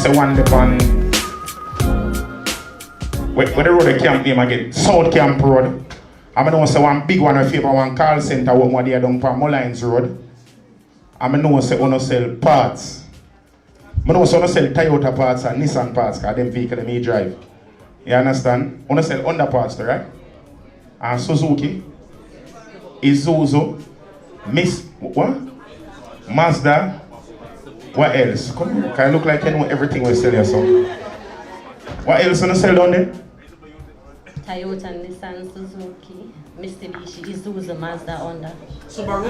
say one dip on where the road the camp name again? South Camp Road. I know say one big one if you have one call center one there down from Mullines Road. I know say uno sell parts. I know say uno sell Toyota parts and Nissan parts because them vehicle may drive. You understand? Uno sell underparts there, right? And Suzuki, Isuzu, what? Mazda. What else? Come on, can I look like you know everything we sell here, so. What else you sell down there? Toyota, Nissan, Suzuki, Mitsubishi, Isuzu, Mazda, Honda. Subaru.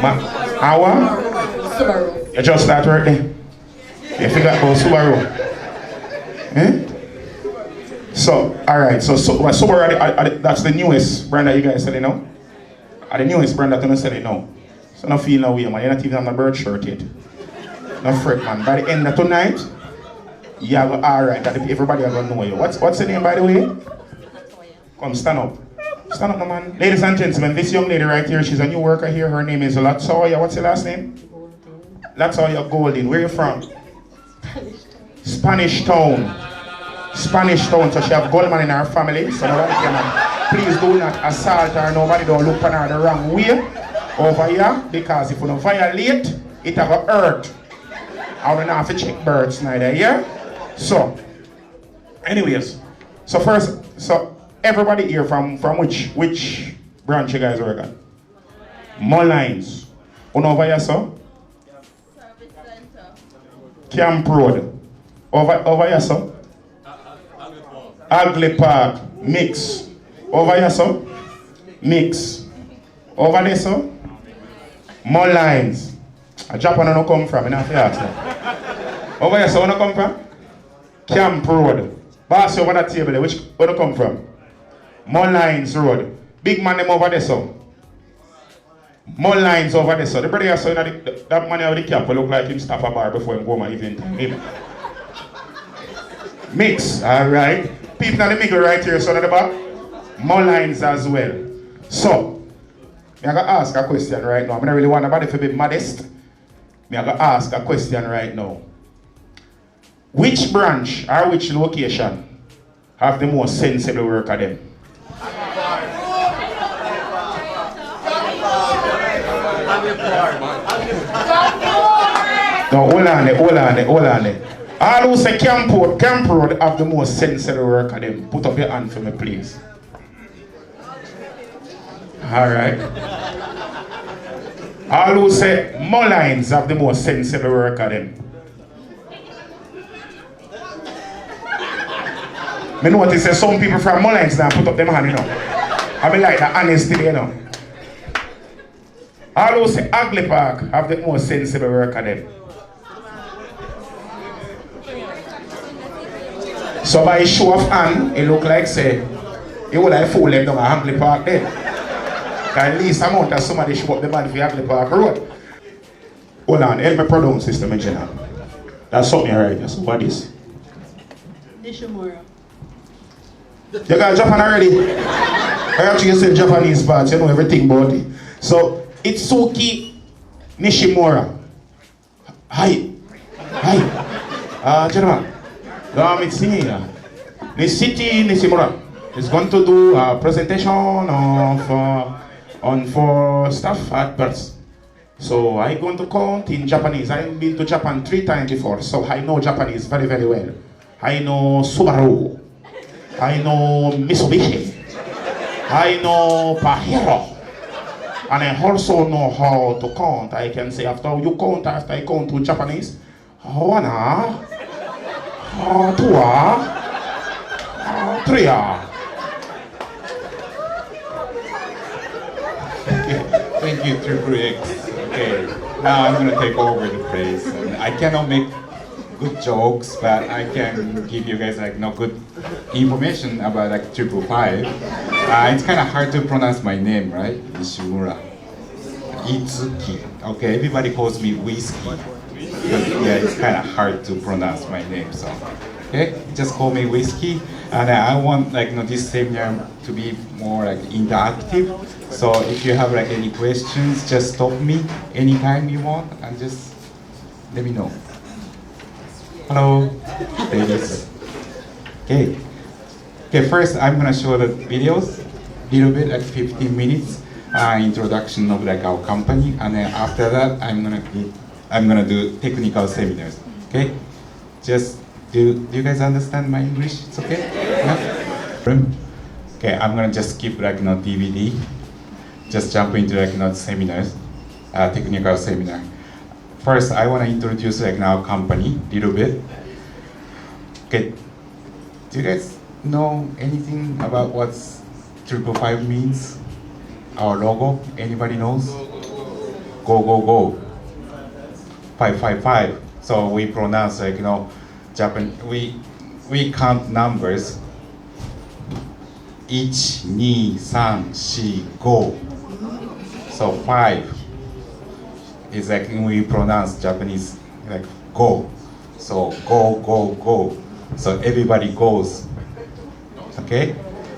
Subaru. You just start work there. You figure out Subaru. Eh? So, alright, so Subaru, that's the newest brand that you guys selling now? The newest brand that you're selling now. So no feel no way, man. You're not even on the Bert shirt yet. No fret, man. By the end of tonight, you have alright, that everybody are gonna know you. What's the name, by the way? Come, stand up. Stand up, man. Ladies and gentlemen, this young lady right here, she's a new worker here. Her name is Latsoya. What's your last name? Golden. Latsoya Golden. Where are you from? Spanish Town. Spanish Town. So she have Goldman in her family. So nobody can, please do not assault her. Nobody don't look on her the wrong way over here. Because if you don't violate, it have a hurt. I don't have to check birds neither, yeah? So, anyways. So first, everybody here from which branch you guys work at? Mullines. Over here, sir? Service Center. Camp Road. Over here, sir? Ugly Park. Mix. Over here, sir? Mix. Over there, sir? Mullines. A Japan don't come from, I have to ask now. Over here, sir, where do you come from? Camp Road. Boss, over that table there, where do you come from? Mullines Road. Big man them over there, so. Mullines over there, so. The brother here, so that man with the cap will look like him stop a bar before him go my event. Mix, alright. People in the middle right here, so at the back. Mullines as well. So, I'm going to ask a question right now. I don't really want nobody to be modest. I'm going to ask a question right now. Which branch or which location have the most sensible work of them? No, hold on there. All who say Camp Road have the most sensible work of them. Put up your hand for me, please. Alright. All who say Mullines have the most sensible work of them. I notice that some people from Mullines now put up them hand, you know. I mean like that honesty, you know. All who say Ugly Park have the most sensible work of them. So by show of hand, it look like say, you would like fool them down at Ugly Park there. At least amount of somebody show up the man for Ugly Park Road. Hold on, help me pronounce system in general. That's something right there, so what is? Nishimura. You got Japan already? I actually said Japanese parts, you know everything about it. So, Itsuki Nishimura. Hi. Gentlemen. It's here. The city Nishimura is going to do a presentation for stuff at Bert. So, I'm going to count in Japanese. I've been to Japan 3 times before, so I know Japanese very, very well. I know Subaru. I know Mitsubishi. I know Pajero. And I also know how to count. I can say after I count to Japanese. One, two, three. Thank you, Trippplex. Okay, now I'm going to take over the place. I cannot make good jokes, but I can give you guys good information about 555. It's kind of hard to pronounce my name, right? Nishimura. Itsuki. Okay, everybody calls me Whiskey. But yeah, it's kind of hard to pronounce my name, so okay, just call me Whiskey. And I want this seminar to be more interactive. So if you have any questions, just stop me anytime you want and just let me know. Hello, ladies. Okay. Okay, first I'm gonna show the videos, little bit, like 15 minutes, introduction of like our company, and then after that I'm gonna do technical seminars. Okay, just do you guys understand my English? It's okay. Yeah? Okay, I'm gonna just skip like DVD, just jump into like seminars, technical seminar. First, I wanna introduce like our company little bit. Okay, do you guys know anything about what 555 means? Our logo, anybody knows? Go, go, go. 555. So we pronounce like, Japan, we count numbers. 1, 2, 3, 4, 5. So 5 is like we pronounce Japanese like go. So go, go, go. So everybody goes. Okay?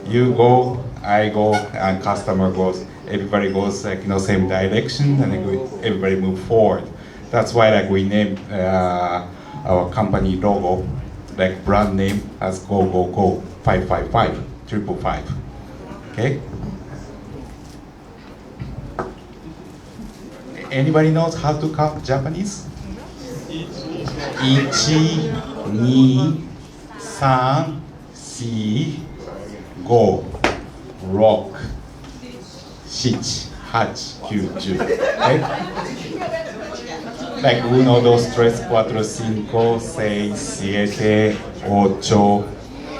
You go, I go, and customer goes. Everybody goes like same direction, and then everybody move forward. That's why like we named our company logo, like brand name as Go Go Go 555 555. Okay. Anybody knows how to count Japanese? 1, 2, 3, 4, 5, 6, 7, 8, 9, 10. Okay? Like 1, 2, 3, 4, 5, 6, 7, 8,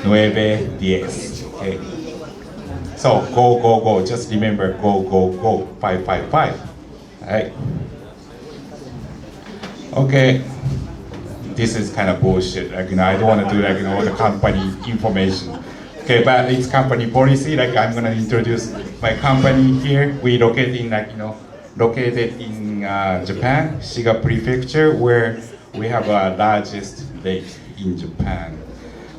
9, 10. Okay. So go, go, go. Just remember go, go, go 555. Alright. Okay. This is kind of bullshit. Like I don't want to do like all the company information. Okay, but it's company policy. Like I'm gonna introduce my company here. We located in located in Japan, Shiga Prefecture, where we have a largest lake in Japan.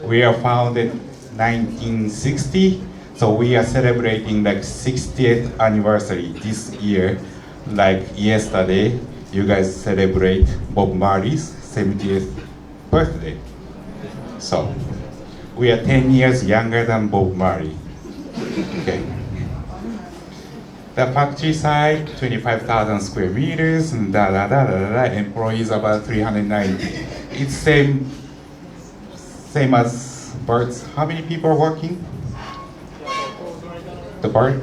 We are founded 1960, so we are celebrating like 60th anniversary this year. Like yesterday, you guys celebrate Bob Marley's 70th birthday. So we are 10 years younger than Bob Marley. Okay. The factory side, 25,000 square meters, and employees about 390. It's same as Bert's. How many people are working? The Bert?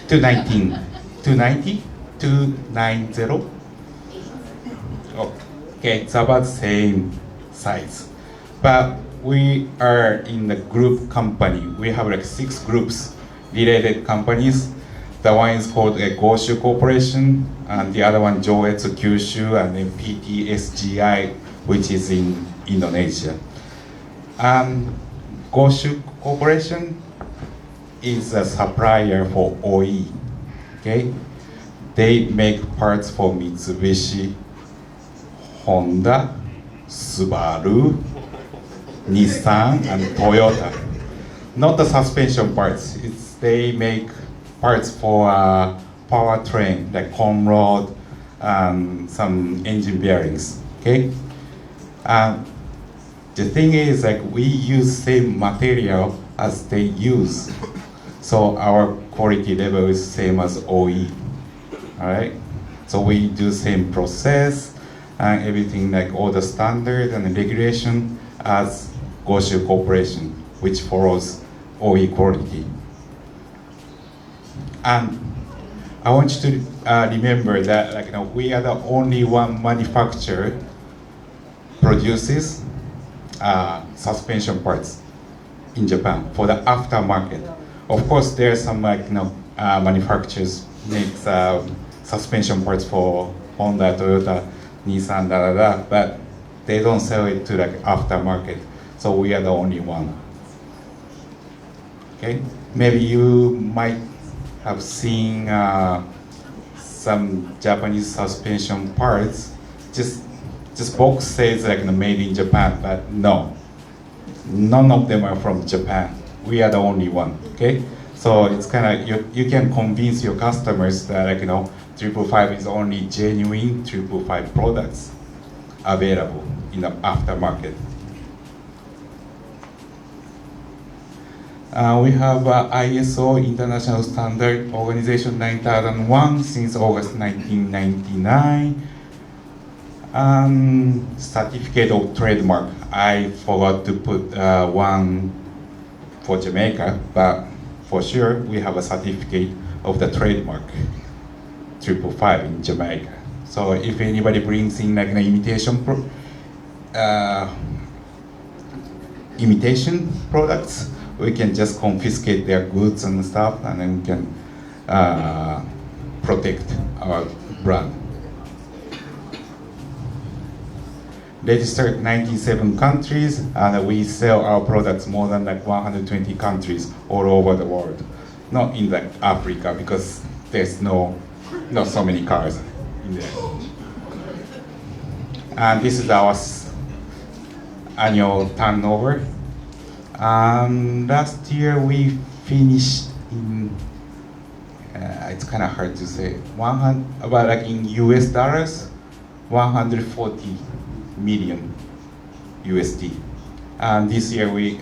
219. 290? 290? Okay, it's about same size. But we are in the group company. We have like 6 groups, related companies. The one is called Goshu Corporation, and the other one Joetsu Kyushu, and then PTSGI, which is in Indonesia. Goshu Corporation is a supplier for OE. Okay, they make parts for Mitsubishi, Honda, Subaru, Nissan, and Toyota. Not the suspension parts. They make parts for powertrain, like home rod, some engine bearings. Okay. The thing is, like we use same material as they use, so our quality level is same as OE. All right. So we do same process and everything, like all the standard and regulation as Goshu Corporation, which follows OE quality. And I want you to remember that, like we are the only one manufacturer produces suspension parts in Japan for the aftermarket. Of course, there are some manufacturers make suspension parts for Honda, Toyota, Nissan, but they don't sell it to like aftermarket. So we are the only one. Okay, maybe you might have seen some Japanese suspension parts. Just box says like made in Japan, but no, none of them are from Japan. We are the only one. Okay, so it's kind of you can convince your customers that 555 is only genuine 555 products. available in the aftermarket. We have ISO International Standard Organization 9001 since August 1999. Certificate of trademark. I forgot to put one for Jamaica, but for sure we have a certificate of the trademark 555 in Jamaica. So if anybody brings in like an imitation products, we can just confiscate their goods and stuff, and then we can protect our brand. Registered 97 countries, and we sell our products more than like 120 countries all over the world. Not in like Africa, because there's not so many cars in there. And this is our annual turnover. Last year we finished in, it's kind of hard to say, about like in US dollars, 140 million USD. And this year we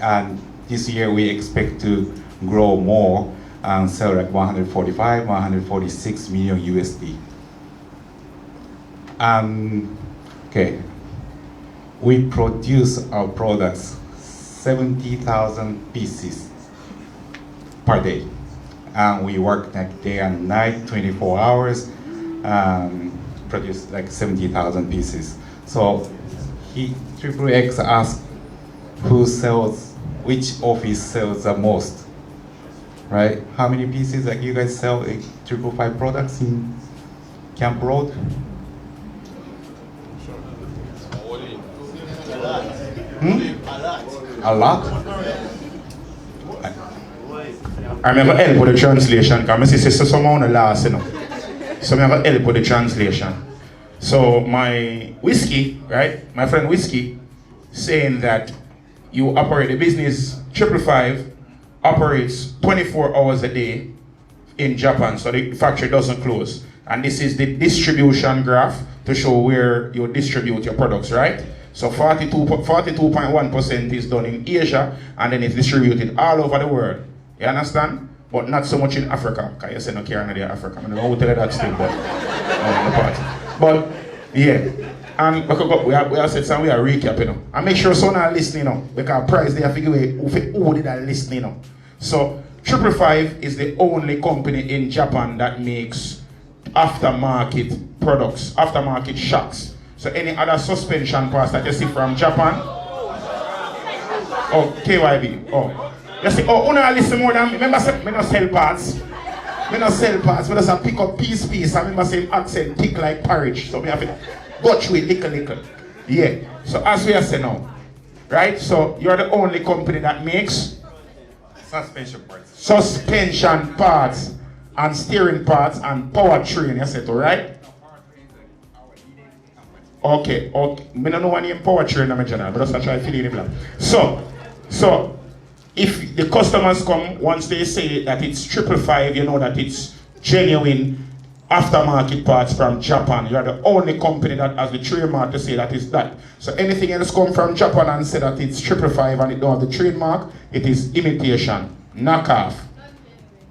expect to grow more and sell like 145, 146 million USD. Okay, we produce our products 70,000 pieces per day, and we work like day and night, 24 hours, produce like 70,000 pieces. So Trippplex asked which office sells the most, right? How many pieces like you guys sell 555 products in Camp Road? A lot? I remember help with the translation, because I see someone on the last, you know. So I have help with the translation. So my whiskey, right? My friend Whiskey, saying that you operate the business, 555 operates 24 hours a day in Japan, so the factory doesn't close. And this is the distribution graph to show where you distribute your products, right? So 42.1% is done in Asia, and then it's distributed all over the world. You understand? But not so much in Africa, because you say no care in Africa. I don't know how to tell you that still, but yeah. And we have said some we are recap, you know. And make sure someone are listening, you know, because price they have figure who did that listening, you know. So 555 is the only company in Japan that makes aftermarket products, aftermarket shocks. So any other suspension parts that you see from Japan? Oh, KYB. Oh. You see, oh, una listen more than, remember say, me not sell parts. Me not sell parts, me just pick up piece. I remember saying accent thick like porridge. So me have to go through it little. Yeah. So as we are saying now, right? So you're the only company that makes Suspension parts and steering parts and powertrain, you said, right? Okay. I don't know what name powertrain in general, but just try to fill in the blank. So if the customers come, once they say that it's 555, you know that it's genuine aftermarket parts from Japan. You're the only company that has the trademark to say that is that. So anything else come from Japan and say that it's 555 and it don't have the trademark, it is imitation, knockoff.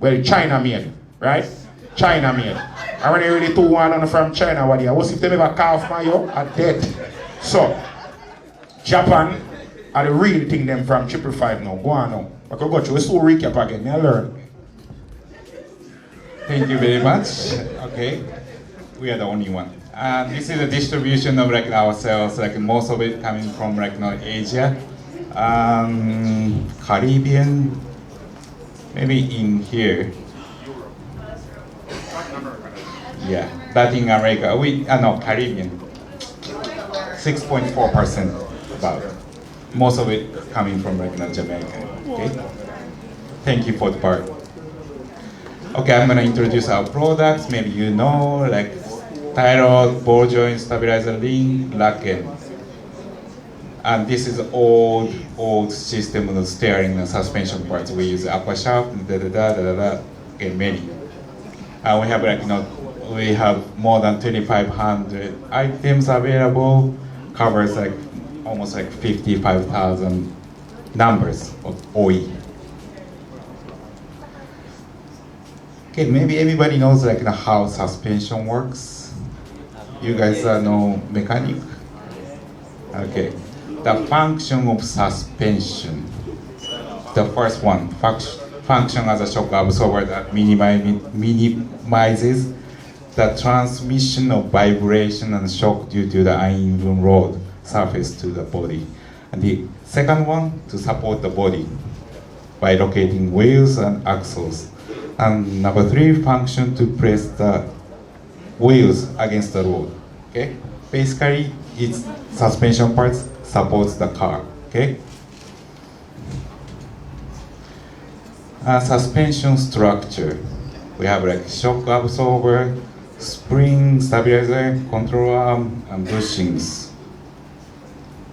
Well, China made, right? China made. And when they really do one from China, what if they ever calf my yo are dead. So Japan are the real thing them from 555 now. Go on now. I could go through a slow recap again. I learn. Thank you very much. Okay, we are the only one. This is a distribution of like our sales, like most of it coming from like Asia, Caribbean, maybe in here. Yeah, Latin America. Caribbean. 6.4% about. Most of it coming from like Jamaica. Okay. Thank you for the part. Okay, I'm gonna introduce our products. Maybe you know, like thyroid, ball joint, stabilizer ring, Laken. And this is old system of steering and suspension parts. We use upper shaft, okay, many. And we have we have more than 2,500 items available. covers like almost like 55,000 numbers of OE. Okay, maybe everybody knows like how suspension works. You guys know mechanic? Okay, the function of suspension. The first one, function as a shock absorber that minimizes the transmission of vibration and shock due to the uneven road surface to the body. And the second one, to support the body by locating wheels and axles. And number three, function to press the wheels against the road. Okay, basically, its suspension parts supports the car. Okay. Suspension structure. We have like shock absorber, spring, stabilizer, control arm, and bushings.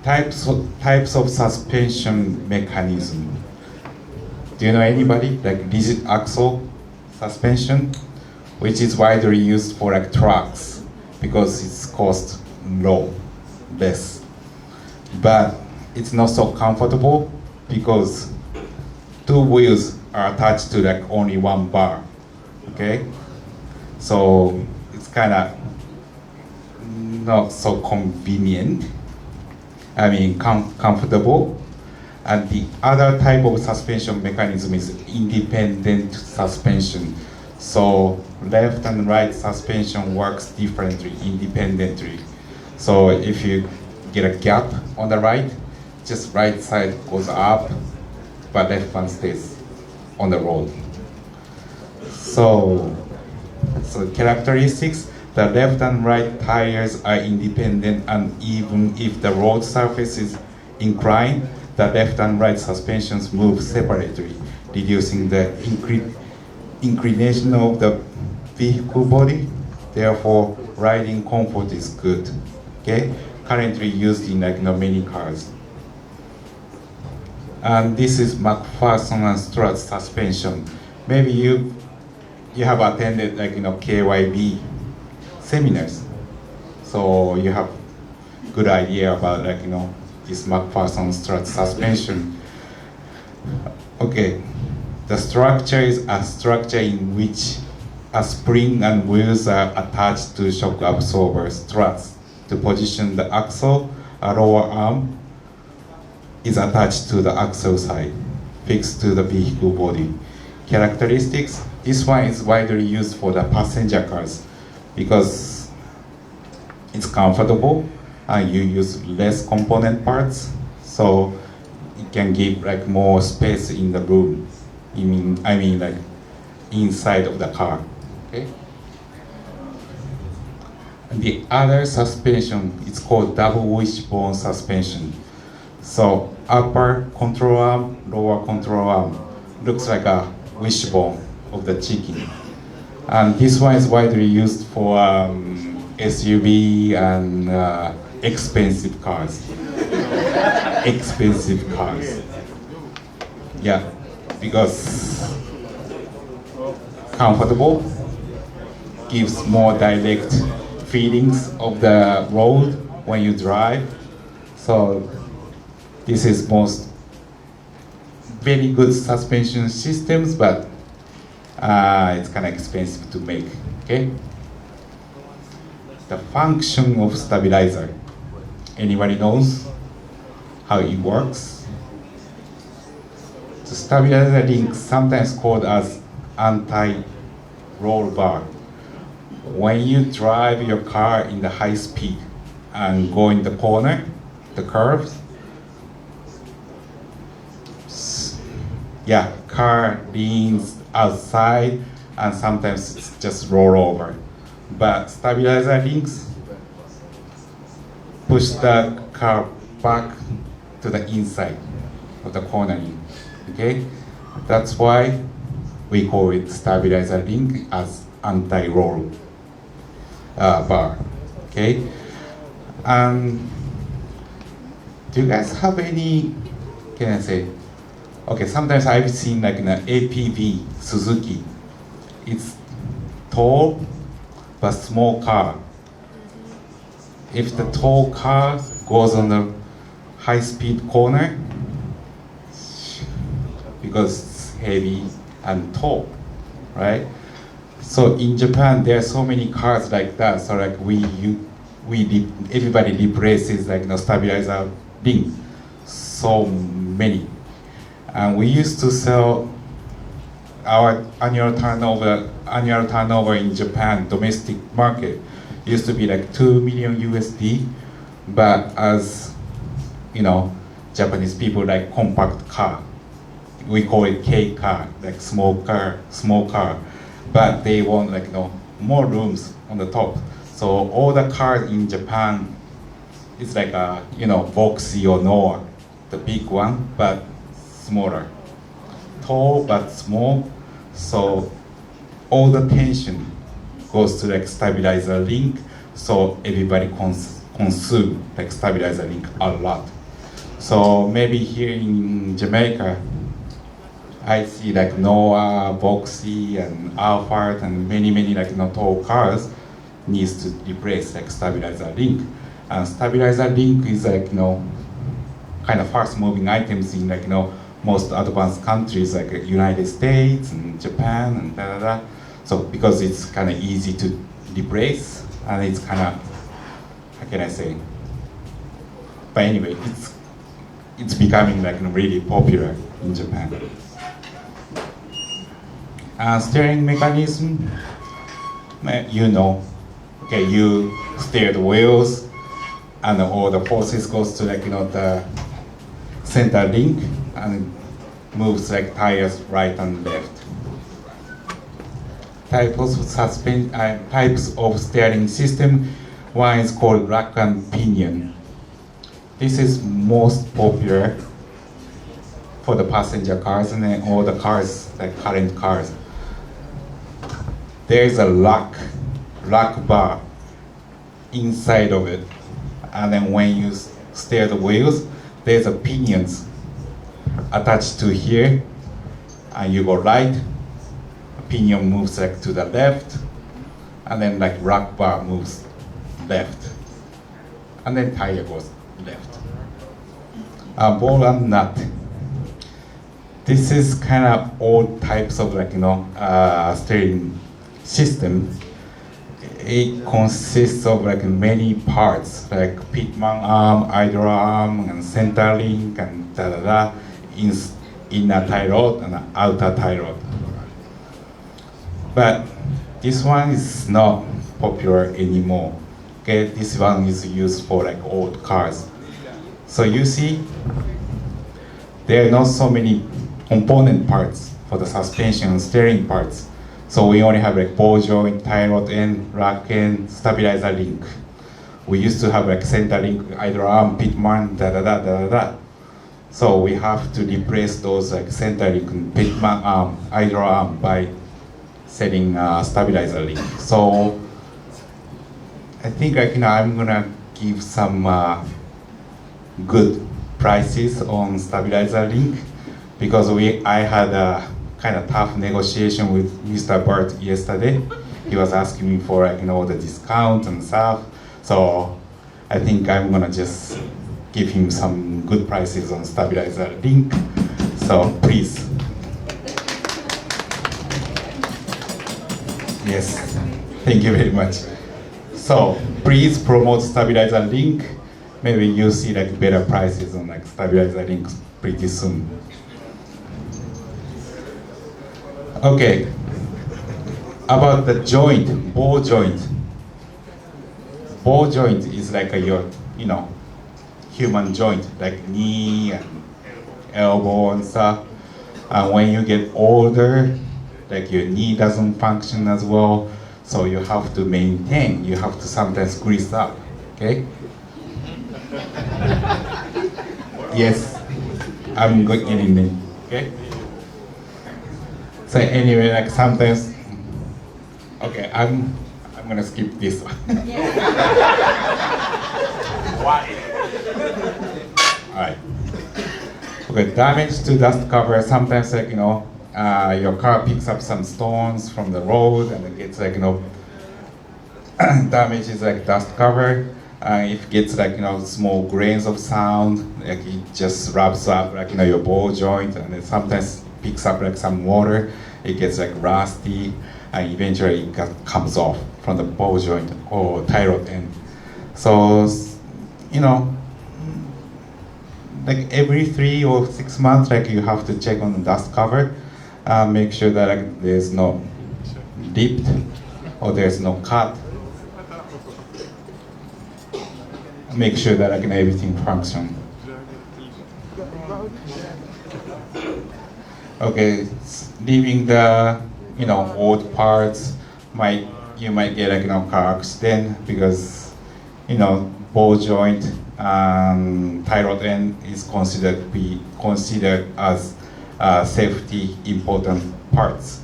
Types of suspension mechanism. Do you know anybody? Like rigid axle suspension, which is widely used for like trucks because it's cost less. But it's not so comfortable because two wheels are attached to like only one bar. Okay, so it's kind of not so convenient. I mean, comfortable. And the other type of suspension mechanism is independent suspension. So left and right suspension works differently, independently. So if you get a gap on the right, just right side goes up, but left one stays on the road. So characteristics, the left and right tires are independent, and even if the road surface is inclined, the left and right suspensions move separately, reducing the inclination of the vehicle body. Therefore, riding comfort is good. Okay, currently used in like many cars. And this is Mcpherson and Strut suspension. Maybe you have attended like KYB seminars, so you have good idea about like this Mcpherson Strut suspension. Okay, the structure is a structure in which a spring and wheels are attached to shock absorber struts to position the axle. A lower arm is attached to the axle side, fixed to the vehicle body. Characteristics, this one is widely used for the passenger cars because it's comfortable and you use less component parts, so it can give like more space in the room. I mean like inside of the car. Okay. And the other suspension is called double wishbone suspension. So upper control arm, lower control arm looks like a wishbone of the chicken. And this one is widely used for SUV and expensive cars. Expensive cars. Yeah, because comfortable, gives more direct feelings of the road when you drive. So this is most very good suspension systems, but it's kind of expensive to make. Okay. The function of stabilizer. Anybody knows how it works? The stabilizer link, sometimes called as anti-roll bar. When you drive your car in the high speed and go in the corner, the curves, yeah, car leans outside and sometimes it's just roll over. But stabilizer links push the car back to the inside of the cornering. Okay, that's why we call it stabilizer link as anti-roll bar. Okay, do you guys have any? Can I say? Okay, sometimes I've seen like an APV Suzuki. It's tall but small car. If the tall car goes on the high-speed corner because it's heavy and tall, right? So in Japan, there are so many cars like that. So like everybody replaces like stabilizer link. So many, and we used to sell our annual turnover in Japan domestic market used to be like 2 million USD, but as you know, Japanese people like compact car. We call it K car, like small car, but they want like more rooms on the top. So all the cars in Japan, it's like a Voxy or Noah, the big one, but smaller, tall but small. So all the tension goes to like stabilizer link. So everybody consume like stabilizer link a lot. So maybe here in Jamaica, I see like Noah, Voxy, and Alphard, and many like tall cars needs to replace like stabilizer link. And stabilizer link is like kind of fast moving items in like most advanced countries like United States and Japan and da. So because it's kind of easy to replace, and it's kind of, how can I say? But anyway, it's becoming like really popular in Japan. And steering mechanism, okay, you steer the wheels, and all the forces goes to like the center link, and it moves like tires right and left. Types of steering system. One is called rack and pinion. This is most popular for the passenger cars and then all the cars, like current cars. There is a rack bar inside of it, and then when you steer the wheels, there's a pinions attached to here, and you go right, a pinion moves like to the left, and then like rack bar moves left, and then tire goes left. Ball and nut. This is kind of all types of like steering system. It consists of like many parts, like pitman arm, idler arm, and center link, and inner tie rod and outer tie rod. But this one is not popular anymore. Okay, this one is used for like old cars. So you see, there are not so many component parts for the suspension and steering parts. So we only have like ball joint, tie rod end, rack end, stabilizer link. We used to have like center link, idler arm, pitman, So we have to replace those like center link, pitman arm, idler arm by setting stabilizer link. So I think I'm gonna give some good prices on stabilizer link, because I had a kind of tough negotiation with Mr. Bert yesterday. He was asking me for the discount and stuff. So I think I'm gonna just give him some good prices on stabilizer link. So please. Yes, thank you very much. So please promote stabilizer link. Maybe you'll see like better prices on like stabilizer links pretty soon. Okay, about the joint, ball joint. Ball joint is like your, human joint, like knee and elbow and stuff. And when you get older, like your knee doesn't function as well, so you have to maintain, you have to sometimes grease up, okay? Yes, I'm getting it, okay? So anyway, like sometimes, okay, I'm gonna skip this one. Why? Alright. Okay, damage to dust cover. Sometimes like your car picks up some stones from the road and it gets like damages like dust cover. If it gets like small grains of sound, like it just rubs up like your ball joint, and then sometimes picks up like some water. It gets like rusty, and eventually it comes off from the ball joint or tie rod end. So like every 3 or 6 months, like you have to check on the dust cover, make sure that like there's no dipped or there's no cut. Make sure that like everything functions. Okay, leaving the old parts, you might get like car accident because ball joint tie rod end is considered as safety important parts.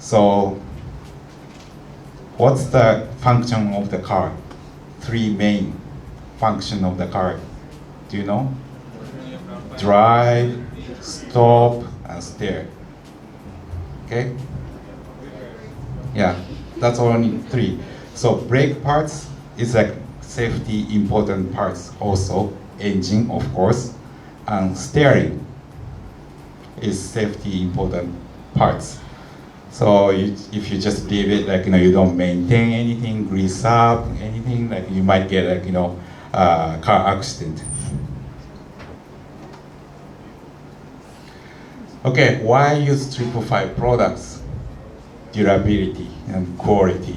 So what's the function of the car? 3 main function of the car. Do you know? Drive, stop, and steer. Okay? Yeah, that's only 3. So brake parts is like safety important parts also. Engine, of course, and steering is safety important parts. So if you just leave it like you don't maintain anything, grease up anything, like you might get like car accident. Okay, why use 555 products? Durability and quality.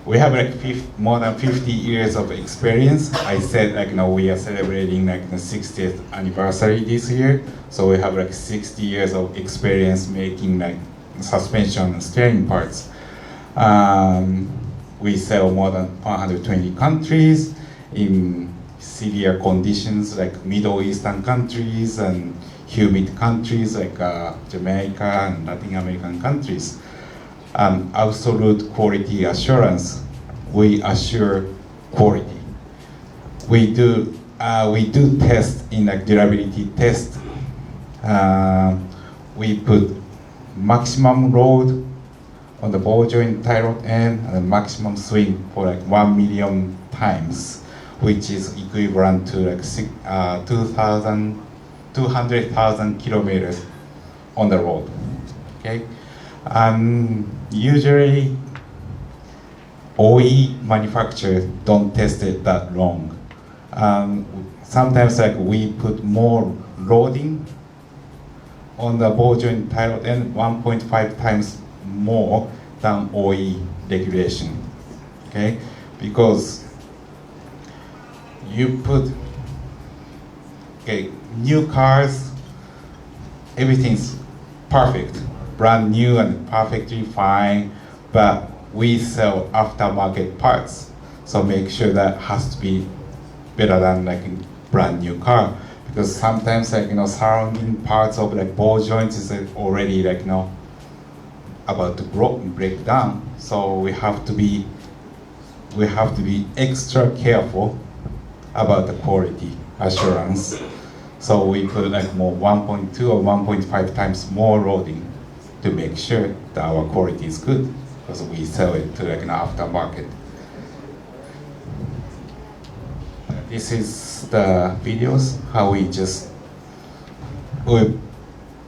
We have like more than 50 years of experience. I said like we are celebrating like the 60th anniversary this year, so we have like 60 years of experience making like suspension and steering parts. We sell more than 120 countries in severe conditions like Middle Eastern countries and humid countries like Jamaica and Latin American countries. Absolute quality assurance. We assure quality. We do test in like durability test. We put maximum load on the ball joint tie rod end and the maximum swing for like 1 million times, which is equivalent to like 200,000 kilometers on the road. Okay. Usually, OE manufacturers don't test it that long. Sometimes like we put more loading on the ball joint tie rod end 1.5 times more than OE regulation. Okay, because you put new cars, everything's perfect. Brand new and perfectly fine, but we sell aftermarket parts, so make sure that has to be better than like a brand new car, because sometimes like surrounding parts of like ball joints is already like about to break down, so we have to be extra careful about the quality assurance. So we put like more 1.2 or 1.5 times more loading to make sure that our quality is good, because we sell it to like an aftermarket. This is the videos how we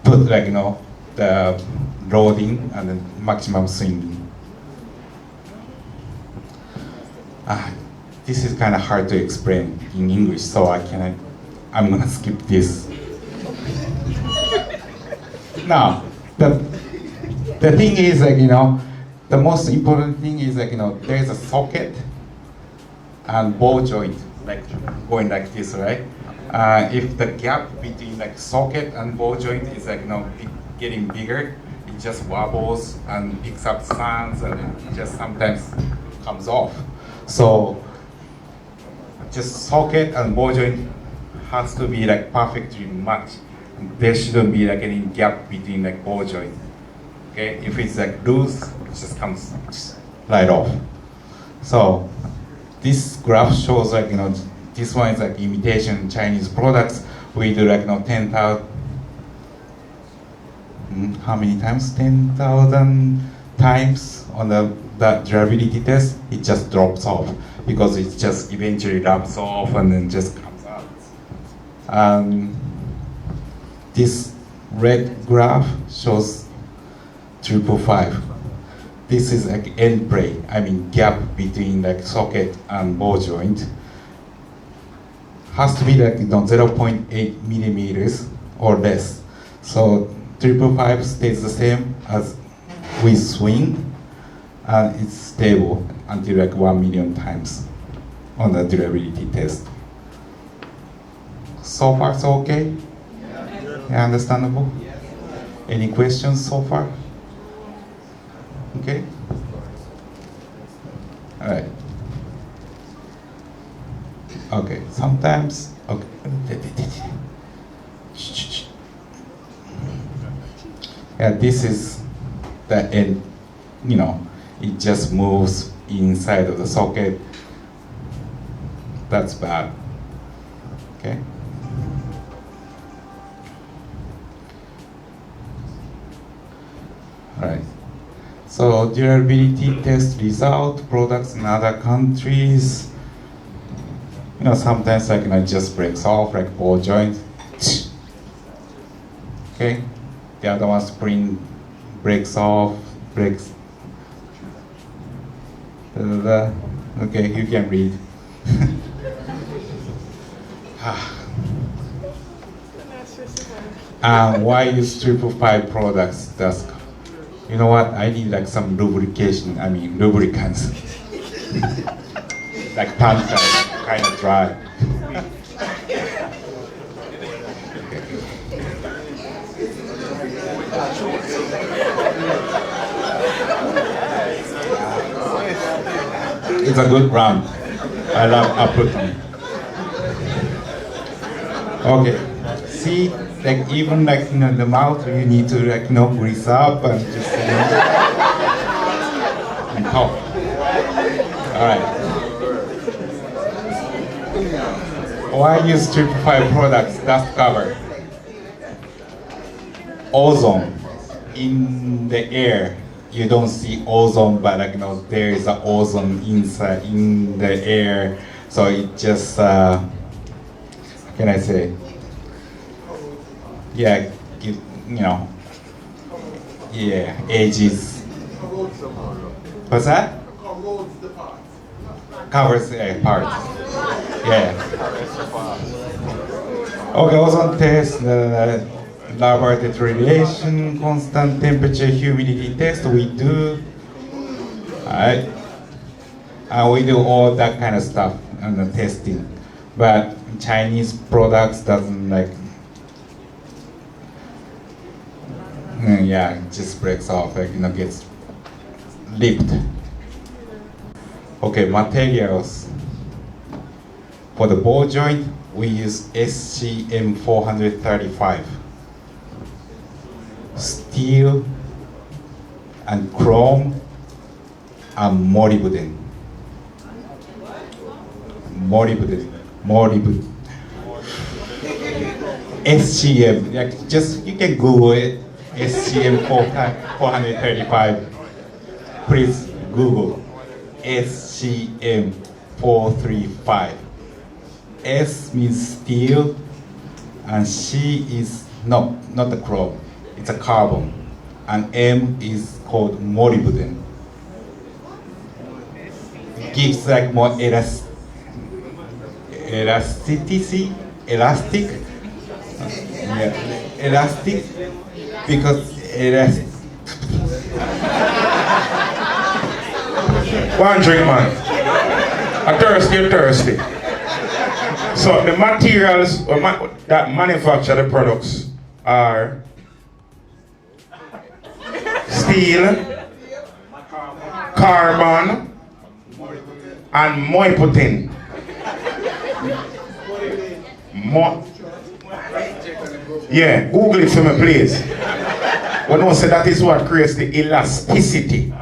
put like the loading and the maximum swinging. This is kind of hard to explain in English, so I'm gonna skip this. Now, the thing is like the most important thing is like there is a socket and ball joint like going like this, right? If the gap between like socket and ball joint is like getting bigger, it just wobbles and picks up sounds and it just sometimes comes off. So just socket and ball joint has to be like perfectly matched. There shouldn't be like any gap between like ball joint. Okay, if it's like loose, it just comes right off. So this graph shows like this one is like imitation Chinese products. We do like 10,000. How many times? 10,000 times on that durability test, it just drops off because it just eventually rubs off and then just comes out. This red graph shows 555. This is like end plate, I mean gap between like socket and ball joint. Has to be like 0.8 millimeters or less. So 555 stays the same as with swing, and it's stable until like 1 million times on the durability test. So far so okay? Yeah, understandable? Any questions so far? Okay? All right. Okay, sometimes, okay. Yeah, this is the end, you know, it just moves inside of the socket. That's bad, okay? All right. So durability test result, products in other countries. You know, sometimes like, just breaks off, like ball joint. Okay, the other one spring breaks off, breaks. Okay, you can read. Why use 555 products? That's, you know what? I need like some lubrication. I mean lubricants, like pants are kind of dry. It's a good round. I love uppercut. Okay. See, like even like the mouth, you need to like grease up and just and cough. All right. Why use 555 products? Dust cover. Ozone in the air. You don't see ozone, but like there is a ozone inside in the air. So it just how can I say? Yeah, yeah, ages. What's that? Covers parts. Yeah. Okay, ozone test. Laboratory relation, constant temperature, humidity test, we do. Alright. And we do all that kind of stuff on the testing. But Chinese products doesn't like, yeah, it just breaks off, like, gets lipped. Okay, materials. For the ball joint, we use SCM 435. Steel and chrome and molybdenum. SCM, like just you can Google it. SCM 435. Please Google SCM 435. S means steel, and C is not the chrome. It's a carbon, and M is called molybdenum. It gives like more elastic, yeah, elastic, because elastic. One drink, man. I'm thirsty. So the materials that manufacture the products are steel, carbon, and molybdenum. Yeah, Google it for me, please. When I say that is what creates the elasticity.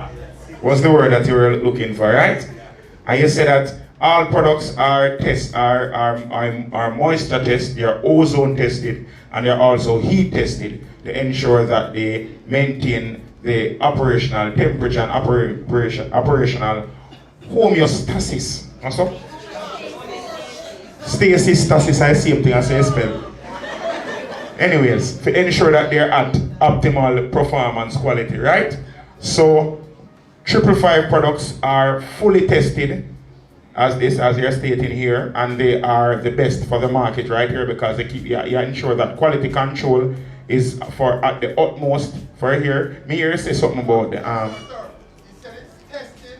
What's the word that you were looking for, right? And you say that all products are moisture tested, they're ozone tested, and they're also heat tested to ensure that they maintain the operational temperature and operational homeostasis. Also? Stasis, stasis, I same thing as I spell. Anyways, to ensure that they're at optimal performance quality, right? So, 555 products are fully tested, as you're stating here, and they are the best for the market right here because they keep you ensure that quality control is for at the utmost for here. Me here say something about the He said it's tested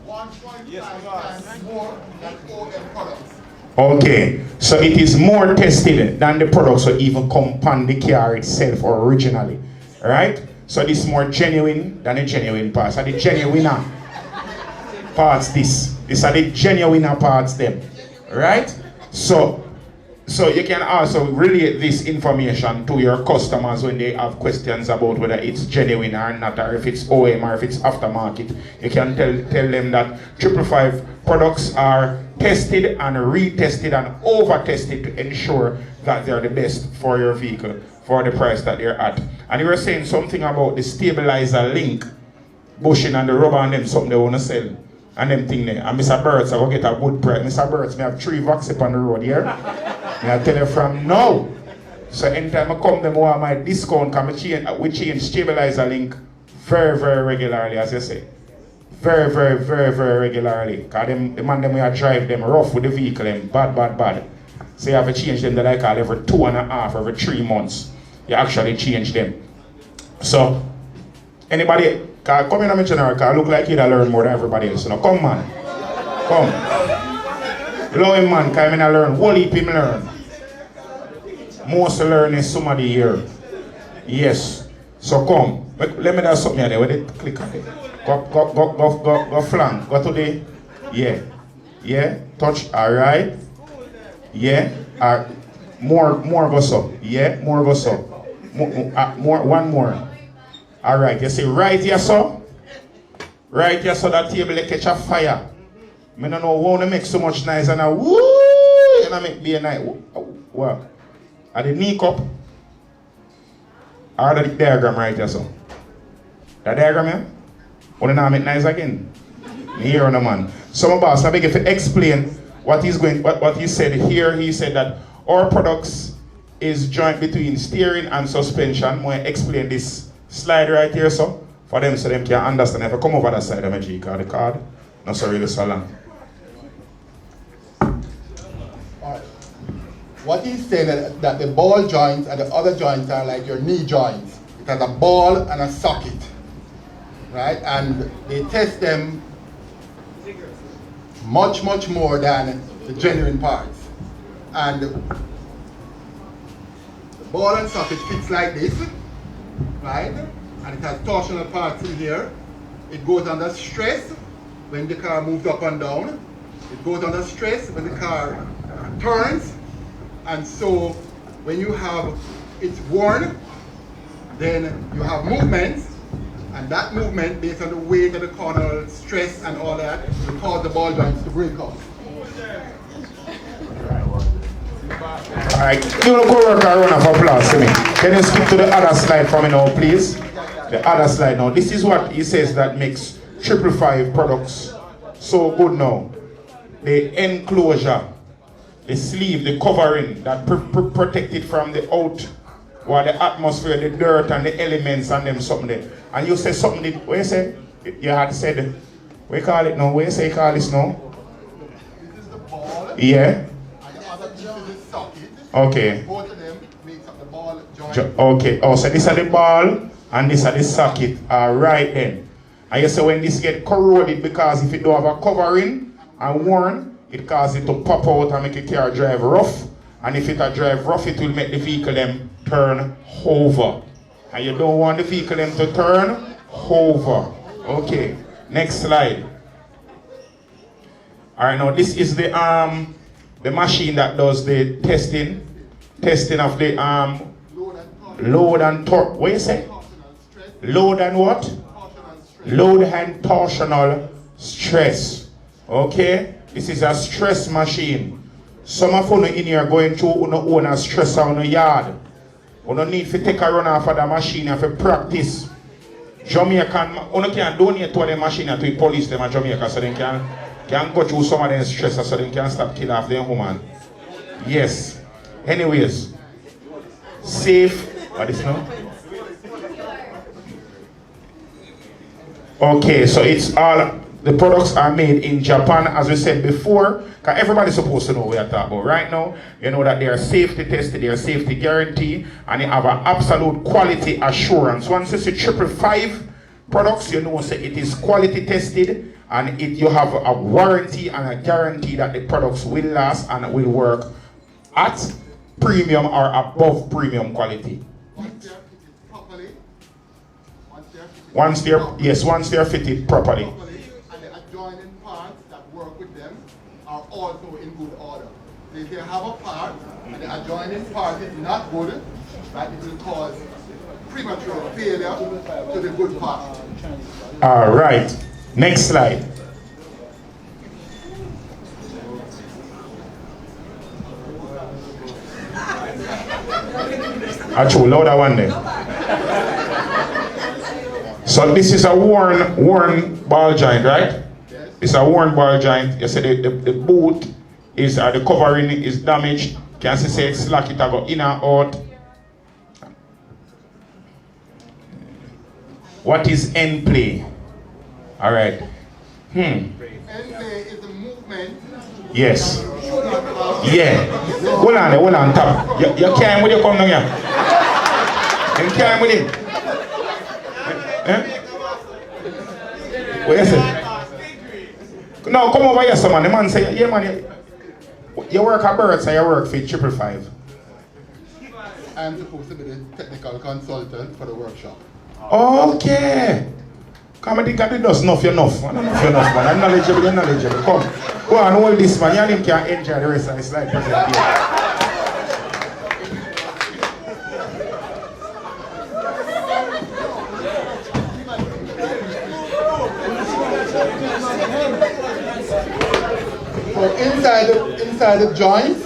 1.5 times more than OM products. Okay, so it is more tested than the products that even come upon the car itself originally, right? So this is more genuine than the genuine parts. Are the genuine parts this? These are the genuine parts them, right? So you can also relate this information to your customers when they have questions about whether it's genuine or not, or if it's OM or if it's aftermarket. You can tell them that 555 products are tested and retested and over-tested to ensure that they're the best for your vehicle for the price that they're at. And you were saying something about the stabilizer link, bushing and the rubber and them, something they want to sell. And them thing there. And Mr. Bert, I will get a good price. Mr. Bert, I have 3 Vox up on the road here. And I tell you from now. So anytime I come, them want my discount, because we change stabilizer link very, very regularly, as you say. Very, very, very, very regularly. Because the man them we drive them rough with the vehicle, them bad. So you have to change them that I call every 2.5, every 3 months. You actually change them. So, anybody, come in on my channel, because I look like you that learn more than everybody else. Now, come man. Come. Allow him man, because I learn. Whole heap him learn. Most learn is somebody here. Yes. So come. Let me do something here. Where they click on it. Go flank. Go to the. Yeah. Touch. Alright. Yeah. More go so. Yeah. More go so. One more. Alright. You see right here so. Right here so that table catch a fire. I don't know why to make so much noise and woo and I make be a night. What? Are the knee cup? Or the diagram right here so? The diagram here? Want to now make noise again? Here on the man. So my boss, I beg you to explain what he said here. He said that our products is joint between steering and suspension. I'm going to explain this slide right here so for them so them can understand. If I come over that side of my G card, the card, not so really so long. What he's saying that the ball joints and the other joints are like your knee joints. It has a ball and a socket, right? And they test them much more than the genuine parts. And the ball and socket fits like this, right? And it has torsional parts in here. It goes under stress when the car moves up and down. It goes under stress when the car turns. And so when you have it's worn, then you have movements, and that movement based on the weight of the corner, stress and all that, will cause the ball joints to break off. Alright, you will go work a round of applause to me. Can you skip to the other slide for me now, please? The other slide now. This is what he says that makes 555 products so good now. The enclosure, the sleeve, the covering that protect it from the out, or the atmosphere, the dirt and the elements and them something there. And you say something, what you say? You had said, we call it now, what you say you call this now? This is the ball. Yeah. And the other piece is the socket. Okay. Both of them makes up the ball joint. Okay, oh, so this is the ball and this is the socket. Alright then. And you say when this get corroded because if it don't have a covering and worn, it causes it to pop out and make the car drive rough. And if it a drive rough, it will make the vehicle them turn over. And you don't want the vehicle them to turn over. Okay, next slide. Alright, now this is the machine that does the testing of the load and torque. What you say? Load and what? Load and torsional stress. Okay? This is a stress machine. Some of you in here are going through own a stress on the yard. You don't need to take a run off of the machine and to practice Jamaican, you can donate to the machine and to the police them in Jamaica so they can go through some of them stress so they can stop killing off them woman. Yes. Anyways, safe. What is now? Okay, so it's all, the products are made in Japan, as we said before, because everybody's supposed to know what we are talking about right now. You know that they are safety tested, they are safety guarantee, and they have an absolute quality assurance. Once you see 555 products, you know say it is quality tested, and you have a warranty and a guarantee that the products will last and will work at premium or above premium quality. Once they're fitted properly. And the adjoining parts that work with them are also in good order. So if they have a part and the adjoining part is not good, that it will cause premature failure to the good part. All right. Next slide. Actually, louder one there. So this is a worn ball joint, right? Yes. It's a worn ball joint. You say the boot is the covering is damaged. Can you say it's slack? It go in and out. What is end play? All right. End play is the movement. Yes. Yeah. Hold on, top. You can't with you come down here. You can't with him. Eh? What you say? No, come over here, man. The man say, yeah, man, you work at Bert, so you work for 555. I'm supposed to be the technical consultant for the workshop. Okay. Come and think that it does enough, enough, man. I'm knowledgeable. Come. Go on, hold this, man. You and him can enjoy the rest of the slide presentation. So inside the joints,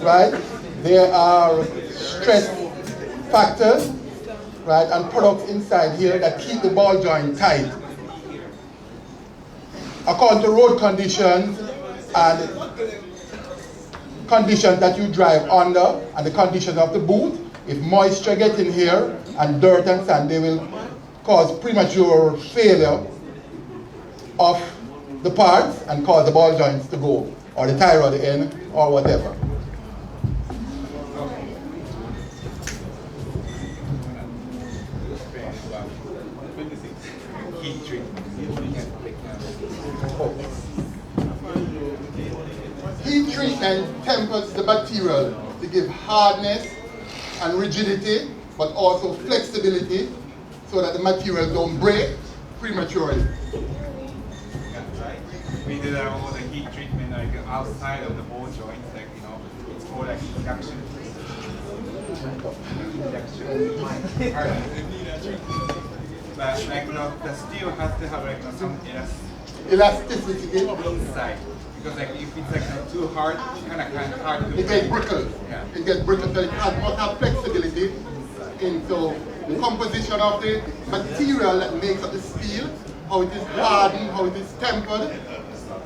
right, there are stress factors, right, and products inside here that keep the ball joint tight. According to road conditions and conditions that you drive under and the conditions of the boot, if moisture gets in here and dirt and sand, they will cause premature failure of the parts and cause the ball joints to go, or the tie rod end, or whatever. Heat treatment tempers the material to give hardness and rigidity, but also flexibility, so that the material don't break prematurely. We did all the heat treatment like outside of the ball joints, like it's called like induction. But like the steel has to have like some Elasticity inside, because like if it's like too hard, it's kind of hard to. It gets brittle. Yeah. It gets brittle, so it must have flexibility into the composition of the material that makes up the steel, how it is hardened, how it is tempered,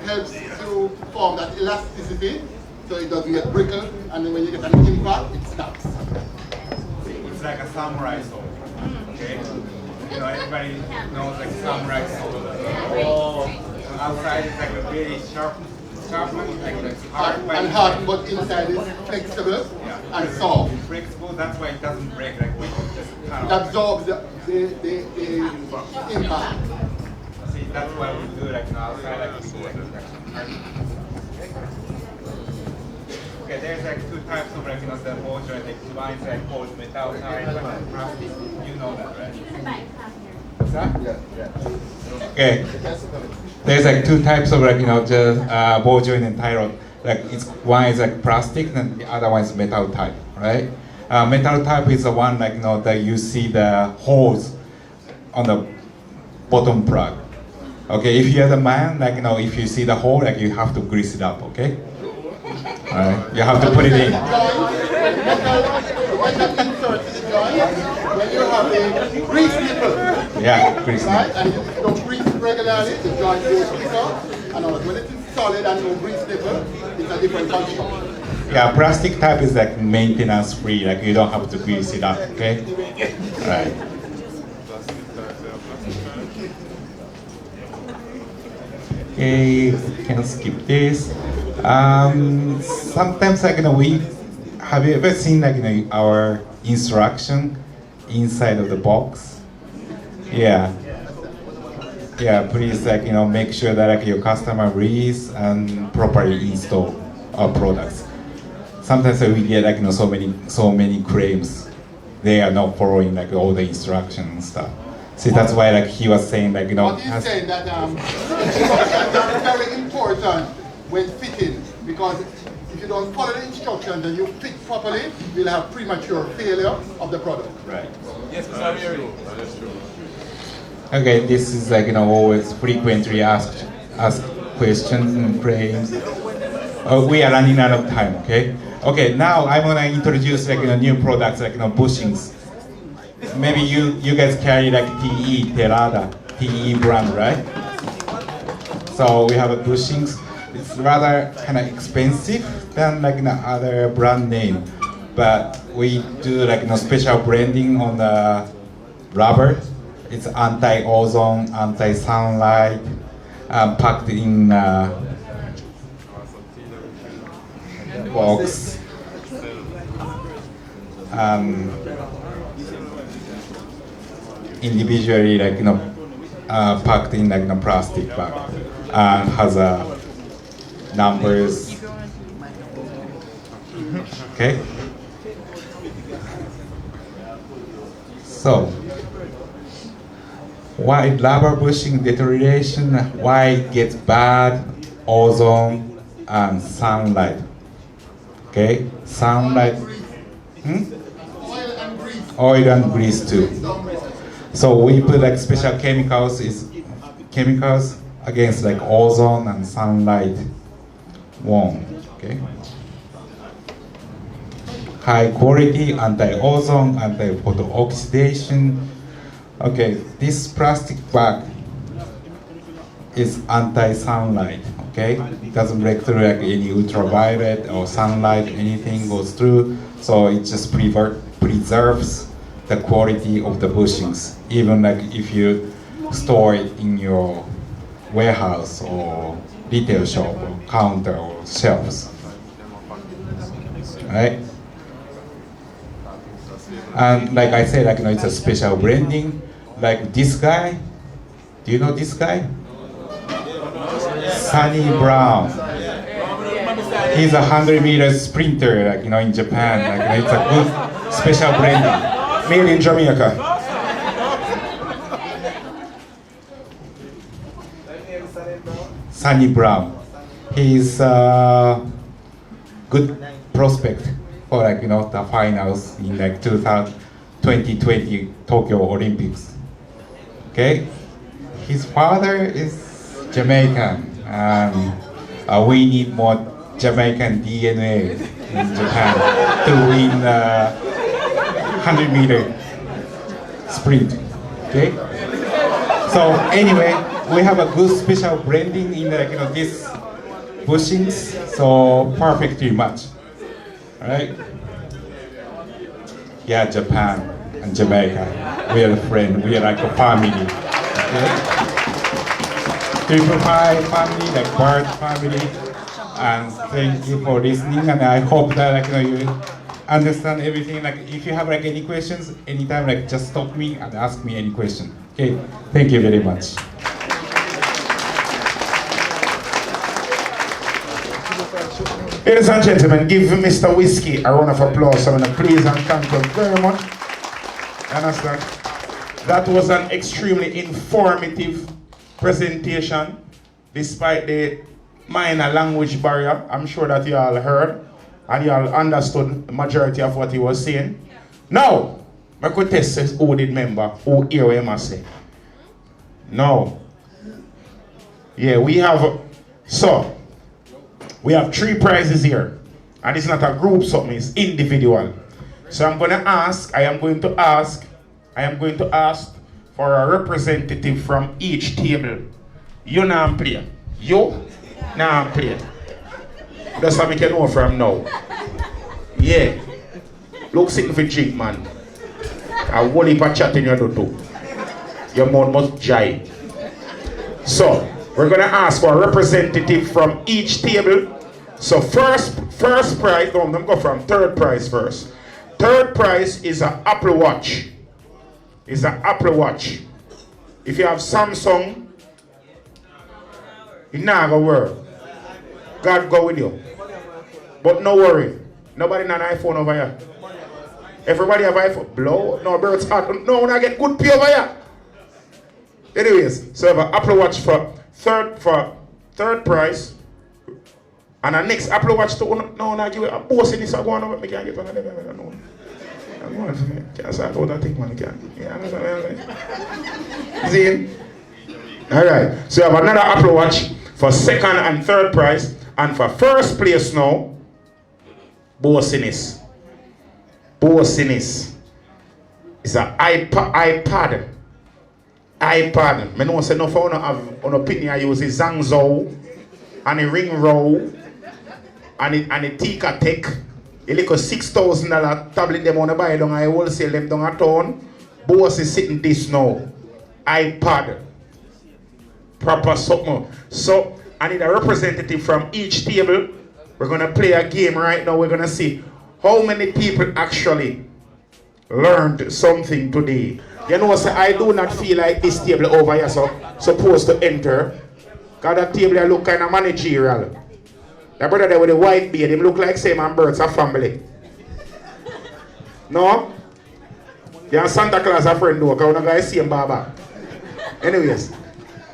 helps to form that elasticity so it doesn't get brittle, and then when you get an impact, it snaps. It's like a samurai sword, okay? Everybody knows like samurai sword. Outside it's like a very sharp one, like it's hard. And hard, but inside is flexible and soft. It breaks both, that's why it doesn't break like we just It absorbs the impact. See, that's why we do like outside, like we do like okay, there's like two types of like the ball joint. Like one is like called metal type and plastic. You know that, right? What's that? Yeah. Okay. There's like two types of like just ball joint and tie rod. Like one is like plastic and the other one is metal type, right? Metal type is the one like that you see the holes on the bottom plug. Okay, if you're the man, like if you see the hole, like you have to grease it up, okay? Alright, you have to put it in. when that insert is done, when you have a grease nipple, Yeah, Chris. right, and you don't grease it regularly, the joint goes quicker, and when it is solid and no grease nipple, it's a different construction. Yeah, plastic type is like maintenance free, like you don't have to grease it up, okay? Right. Okay, can skip this. Sometimes like we have you ever seen like our instruction inside of the box? Yeah. Yeah, please like make sure that like your customer reads and properly install our products. Sometimes we get like so many claims they are not following like all the instructions and stuff. See, that's why like he was saying like But he's saying that instructions are very important when fitting, because if you don't follow the instructions and you fit properly, you'll have premature failure of the product. Right. Yes, Mr. Amiri. That is true. Okay, this is like always frequently asked questions and claims. We are running out of time. Okay, now I'm gonna introduce like new products like bushings. Maybe you guys carry like TE Terada, TE brand, right? So we have a bushings. It's rather kind of expensive than like other brand name, but we do like special branding on the rubber. It's anti-ozone, anti-sunlight, packed in box. Individually like packed in like plastic bag and has numbers. Okay. So why rubber bushing deterioration? Why it gets bad? Ozone and sunlight. Okay, sunlight. Oil and grease too. So we put like special chemicals against like ozone and sunlight warm. Okay. High quality anti-ozone, anti-photo-oxidation. Okay, this plastic bag is anti-sunlight. Okay, it doesn't break through like any ultraviolet or sunlight, anything goes through. So it just preserves the quality of the bushings, even like if you store it in your warehouse or retail shop or counter or shelves. Right? And like I said, like it's a special branding. Like this guy, do you know this guy? Sunny Brown. He's a 100-meter sprinter, like in Japan. Like it's a good special branding. Made in Jamaica. Sunny Brown. He's a good prospect for like the finals in like 2020 Tokyo Olympics. Okay, his father is Jamaican, and we need more Jamaican DNA in Japan to win 100-meter sprint. Okay. So anyway, we have a good special branding in this bushings, so perfectly match. Alright? Yeah, Japan and Jamaica. We are a friend, we are like a family. Okay? 555 family, like Bert family. And thank you for listening, and I hope that you understand everything. Like if you have like any questions, anytime like just stop me and ask me any question. Okay, thank you very much. Ladies and gentlemen, give Mr. Whiskey a round of applause. Please and thank you very much. Understand? That was an extremely informative presentation, despite the minor language barrier. I'm sure that you all heard and you all understood the majority of what he was saying. Now, I could test who did remember, who hear what I must say. No. Yeah, we have 3 prizes here. And it's not a group something, it's individual. So I am going to ask for a representative from each table. You now play. You now play. That's how we can know from now. Yeah. Look sitting for jig, man. I won't even chat in your do. Your mouth must jive. So we're gonna ask for a representative from each table. So first prize, no, I'm gonna go from third prize first. Third prize is an Apple Watch. It's an Apple Watch. If you have Samsung, it not gonna work. God go with you. But no worry. Nobody on an iPhone over here. Everybody have iPhone. Blow. No, Bert's hot. No, when I get good pay over here. Anyways, so I have an Apple Watch for third prize. And the next Apple Watch to no, I give it a boss in this. I go on over. I can't get one of them. I don't know. I'm going for me. Can't start out that thing, man. Yeah, I see? Alright. So I have another Apple Watch for second and third prize. And for first place now, bossiness. It's an iPad. I know say no for on a Pinion I use the Zangzou and the Ring Row and the Tika Tech. A little $6,000 tablet them on the buy down I wholesale them down a town. Boss is sitting this now. iPad. Proper something. So I need a representative from each table. We're gonna play a game right now. We're gonna see how many people actually learned something today. You know, so I do not feel like this table over here so supposed to enter. Because that table there look kind of managerial. That brother there with the white beard, him look like same and Bert's a family. No? Yeah, Santa Claus a friend though, because we're not going to see him baba. Anyways,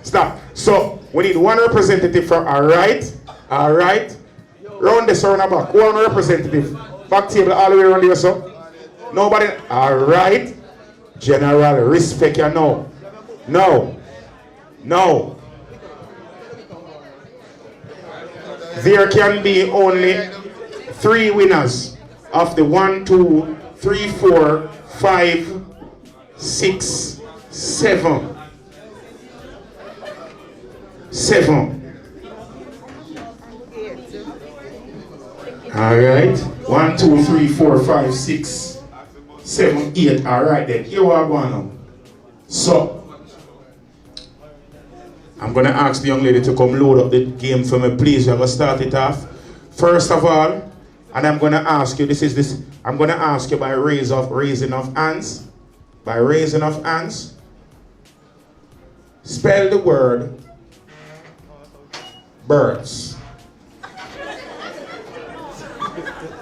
stop. So, we need one representative from alright. Round this around the back. One representative. Back table all the way around here, so. Nobody. Alright. General, respect you now. No. There can be only 3 winners of the 1, 2, 3, 4, 5, 6, 7. 7. Alright. 1, 2, 3, 4, 5, 6, 7, 8. Alright then. Here we are going now. So I'm gonna ask the young lady to come load up the game for me, please. We're gonna start it off. First of all, and I'm gonna ask you, I'm gonna ask you by raising of hands. By raising of hands. Spell the word birds.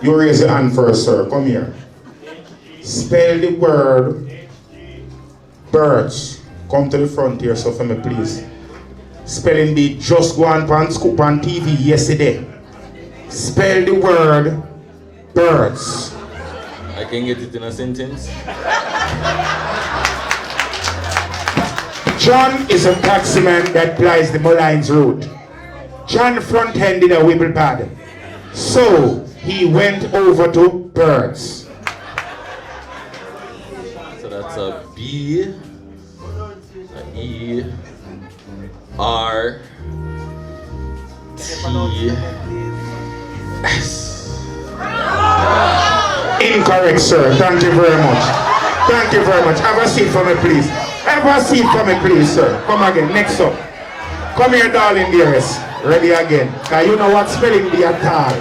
You raise your hand first, sir. Come here. Spell the word birds. Come to the front here, so for me, please. Spelling bee just go on scoop on TV yesterday. Spell the word birds. I can get it in a sentence. John is a taximan that plies the Mullines route. John front-handed a wibble pad. So he went over to birds. So that's a B, a E, R, T, S. Incorrect, sir. Thank you very much. Thank you very much. Have a seat for me, please. Have a seat for me, please, sir. Come again. Next up. Come here, darling dearest. Ready again. Because you know what spelling bee at all.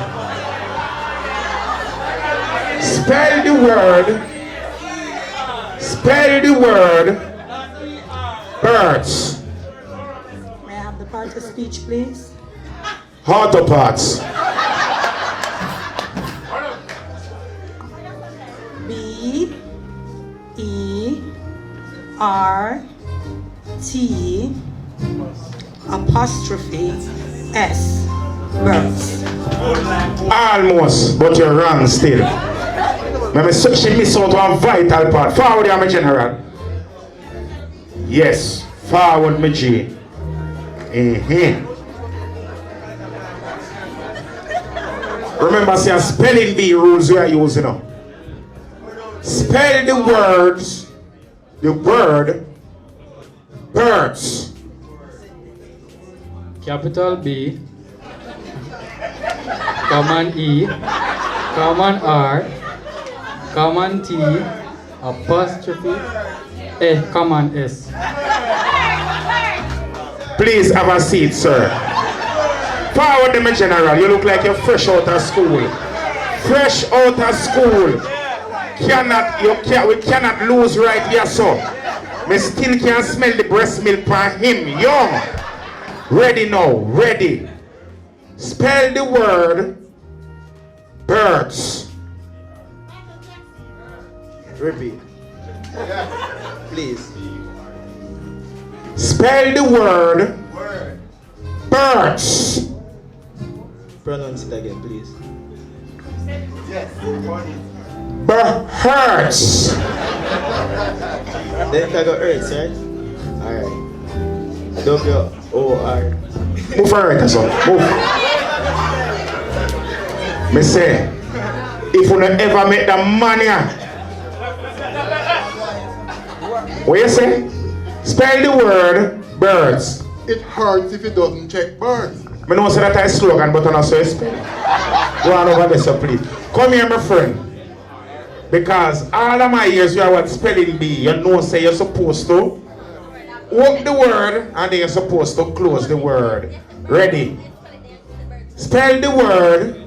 Spell the word birds. May I have the part of speech, please? Autopods. B E R T apostrophe S. Birds. Almost, but you're wrong still. She missed out one vital part. Forward here, my general. Yes, forward, my G. Remember, see, spelling bee rules we are using now. Spell the word birds. Capital B, common E, common R, common T, apostrophe A, common S. Please have a seat, sir. Forward them, General. You look like you're fresh out of school. Fresh out of school. We cannot lose right here, sir. Me still can smell the breast milk from him. Young. Ready now. Ready. Spell the word birds. Repeat. Please. Spell the word birds. Pronounce it again, please. Birds. Then I got Earths, right? Alright. W-O-R. Move right, so move. Me say, if you don't ever make the money, what you say? Spell the word birds. It hurts if it doesn't check birds. I know say that I slogan, but I don't say spell. Go on over there, so please. Come here, my friend. Because all of my years you are what spelling bee. You know say you're supposed to open the word and then you're supposed to close the word. Ready? Spell the word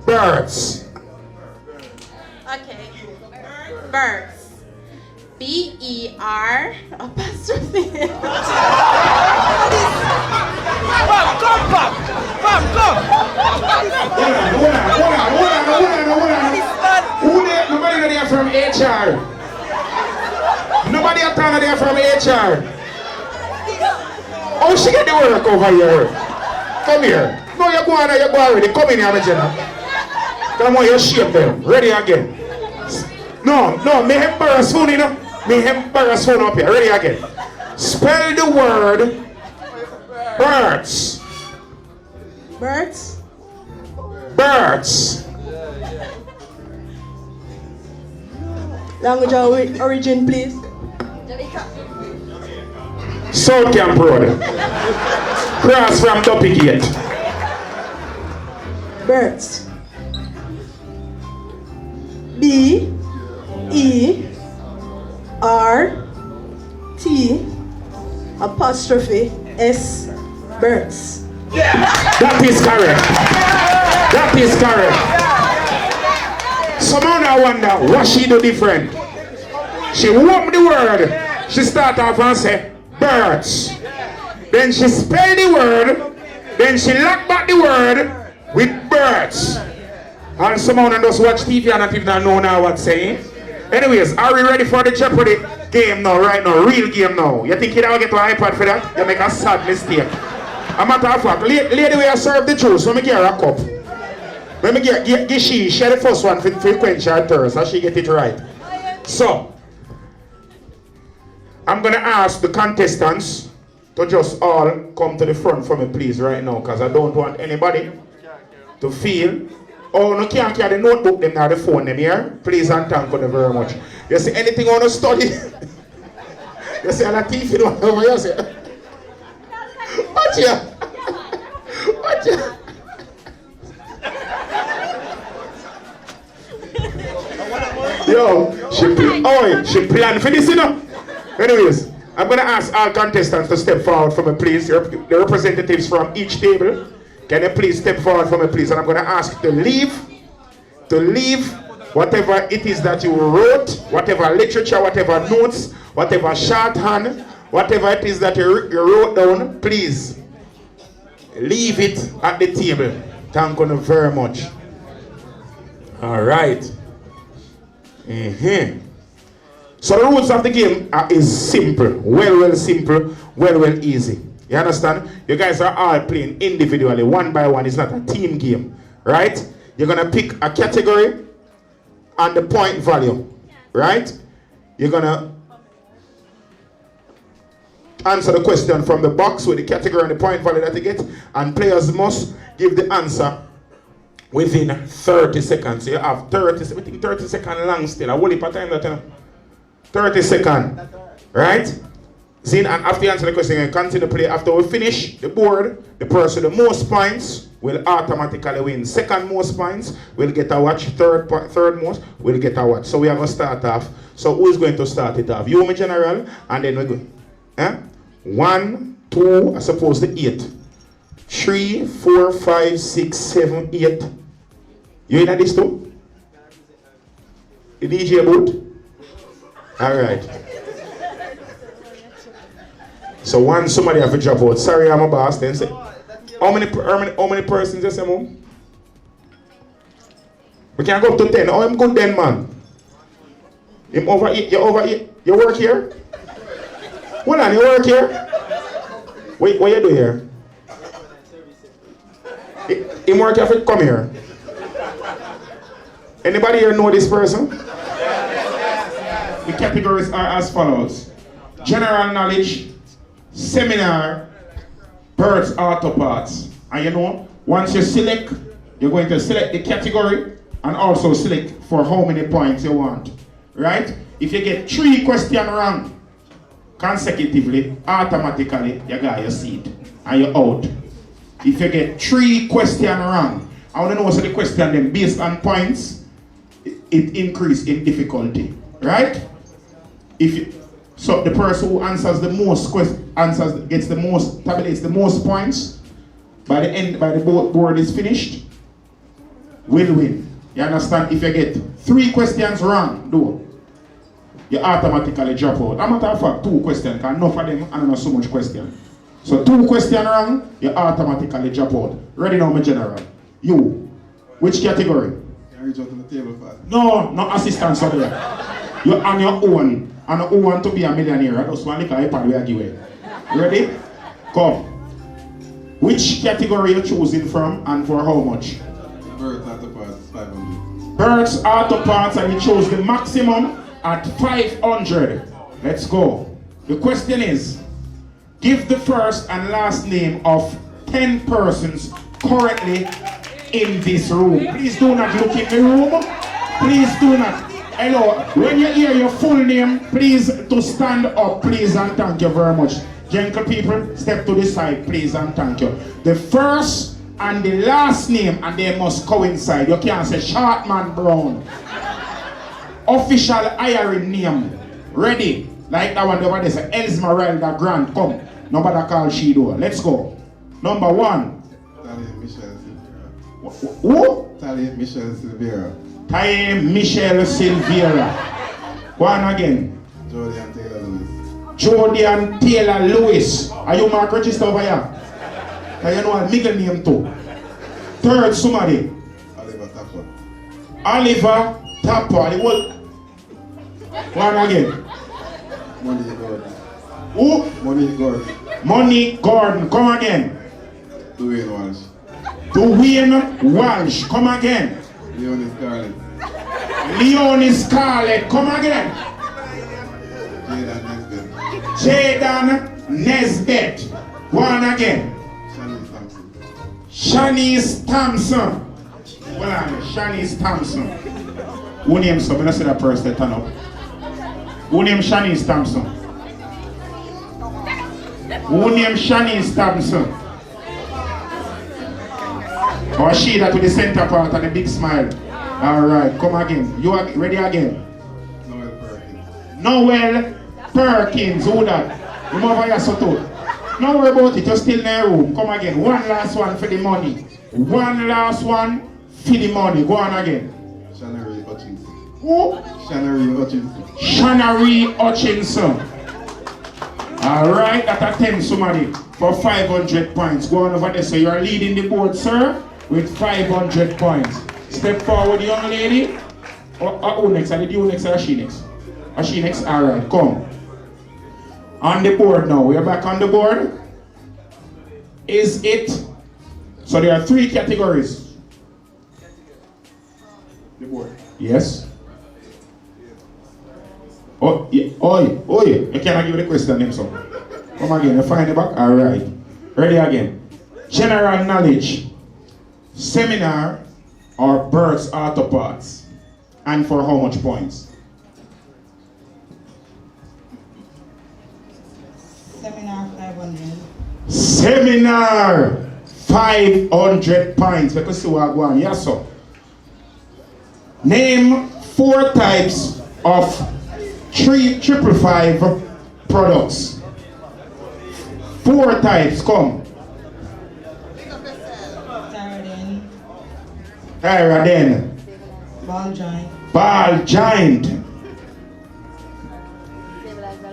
birds. Okay. Birds. B-E-R apostrophe. Who there? Nobody there from HR. Nobody at all there from HR. Oh, she get the work over here. Come here. No, you go on already. Come in here, Jenna. Come on, you shape them. Ready again. No, me embarrass phone, you know. Me embarrass phone up here. Ready again. Spell the word birds. Birds. Birds. Language of origin, please. South Camp Road. Cross from Duppy Gate. Birds. B E R T apostrophe S. Birds. That is correct. That is correct. Someone I wonder what she do different. She open the word. She start off and say birds. Then she spell the word. Then she lock back the word with birds. And someone just watch TV and not even know now what's saying. Anyways, are we ready for the Jeopardy game now, right now? Real game now. You think you don't get an iPad for that? You make a sad mistake. A matter of fact, lady way I serve the juice, let me get her a cup. Let me get she share the first one for quench her thirst, so she get it right. So, I'm going to ask the contestants to just all come to the front for me, please, right now, because I don't want anybody to feel, oh, no can't carry the notebook them or the phone them here. Please and thank you very much. You see anything on the study? You see a lot of teeth you don't know, you see? Watch ya! Watch ya! Yo, she planned for this, you know? Anyways, I'm going to ask all contestants to step forward for me, please. The representatives from each table. Can you please step forward for me, please? And I'm going to ask you to leave whatever it is that you wrote, whatever literature, whatever notes, whatever shorthand, whatever it is that you wrote down, please leave it at the table. Thank you very much. All right. So the rules of the game is simple, well simple, well easy. You understand? You guys are all playing individually, one by one. It's not a team game, right? You're gonna pick a category and the point value, right? You're gonna answer the question from the box with the category and the point value that you get, and players must give the answer within 30 seconds. So you have 30 seconds long still. A whole heap of time that 30 seconds. Right? Then, and after you answer the question, you continue to play. After we finish the board, the person with the most points will automatically win. Second most points will get a watch. Third most will get a watch. So we are going to start off. So who is going to start it off? You, my general, and then we go. 1, 2, I suppose the 8. 3, 4, 5, 6, 7, 8. You in this too? The DJ booth? Alright. So one somebody have to drop out. Sorry, I'm a boss. Then say, how many persons you say, Mom? We can go up to 10. Oh, I'm good then, man. Him over here. You over here. You work here? Hold on, you work here? Wait, what you do here? Him work here, come here. Anybody here know this person? The categories are as follows. General knowledge, seminar, Bert's auto parts. And you know, once you select, you're going to select the category and also select for how many points you want. Right? If you get 3 questions wrong consecutively, automatically you got your seat and you're out. If you get 3 questions wrong, I want to know what's the question then based on points, it increases in difficulty. Right? So the person who answers the most tabulates the most points by the board is finished, will win. You understand? If you get 3 questions wrong, you automatically drop out. As a matter of fact, 2 questions, because enough of them and not so much question. So 2 questions wrong, you automatically drop out. Ready now, my general. You, which category? Can I reach out to the table first? No assistance over there. You're on your own. And who want to be a millionaire? That's one little iPad we are giving. Ready? Come. Which category you choosing from and for how much? Bert's auto parts is 500. Bert's auto parts, and you chose the maximum at 500. Let's go. The question is, give the first and last name of 10 persons currently in this room. Please do not look in the room. Please do not. Hello, when you hear your full name, please to stand up, please, and thank you very much. Gentle people, step to the side, please, and thank you. The first and the last name, and they must coincide. You can't say Sharpman Brown. Official hiring name. Ready? Like that one over there, say Esmeralda Grant. Come. Nobody call she do. Let's go. Number 1. Talia Michelle Silvera. Who? Talia Michelle Silvera. Talia Michelle Silvera. Go on again. Jody and Taylor Lewis. Jody and Taylor Lewis. Are you mark register over here? Can you know a middle name too? Third somebody. Oliver Tapper. Oliver Tapper. Go on again. Money Gordon. Who? Money Gordon. Money Gordon. Come again. Dwayne Walsh. Dwayne Walsh. Come again. Leonie Scarlett. Leonie Scarlett. Come again. Jaden Nesbitt. Jaden Nesbitt. Go on again. Shanice Thompson. Shanice Thompson. Well, Shanice Thompson. Who name so? I'm going to say that person turn up. Who name Shanice Thompson? Who name Shanice Thompson? Or she that with the center part and the big smile. Alright, come again. You are ready again? Noel Perkins. Noel Perkins. Who that? You over here so too. Don't worry about it, you're still in the room. Come again. One last one for the money. One last one for the money. Go on again. Shannery Hutchinson. Who? Shannery Hutchinson. Shannery Hutchinson. Alright, that attends somebody for 500 points. Go on over there. So you're leading the board, sir, with 500 points. Step forward, young lady. Who next? Are you next or she next? Or she next? Alright, come. On the board now. We're back on the board. Is it? So there are 3 categories. The board. Yes. Oh, yeah. Oh, yeah. You cannot give the question name, so. Come again. You find the back? Alright. Ready again. General knowledge. Seminar. or Bert's Auto Parts? And for how much points? Seminar 500. Seminar 500 points. Let us see what I go on. Yes, sir. Name 4 types of 355 products. 4 types, come. Tyradine. Ball joint. Ball joint.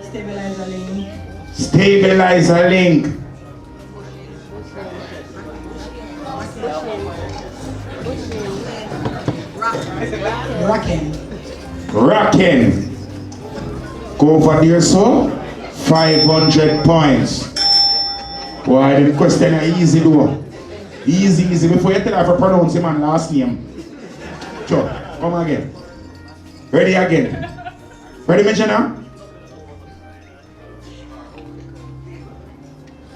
Stabilizer link. Stabilizer link. Rocking. Rocking. Go over there, so 500 points. Why the question is easy though. Easy. Before you tell her to pronounce him and last name. Sure, come again. Ready again. Ready, Majana?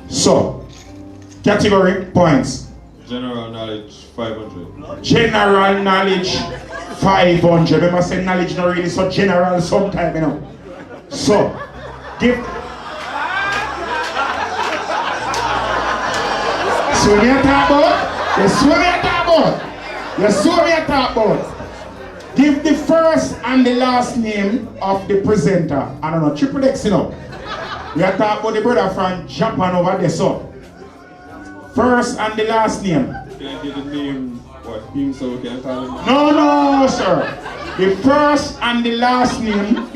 So, category points. General knowledge 500. General knowledge 500. Remember, say knowledge not really so general sometimes, you know. So, give. So what you talk about? You saw me talk about. Give the first and the last name of the presenter. I don't know, Trippplex, you know. We are talking about the brother from Japan over there, so. First and the last name. Can I get the name? What? Him, so we can call him? No, sir. The first and the last name.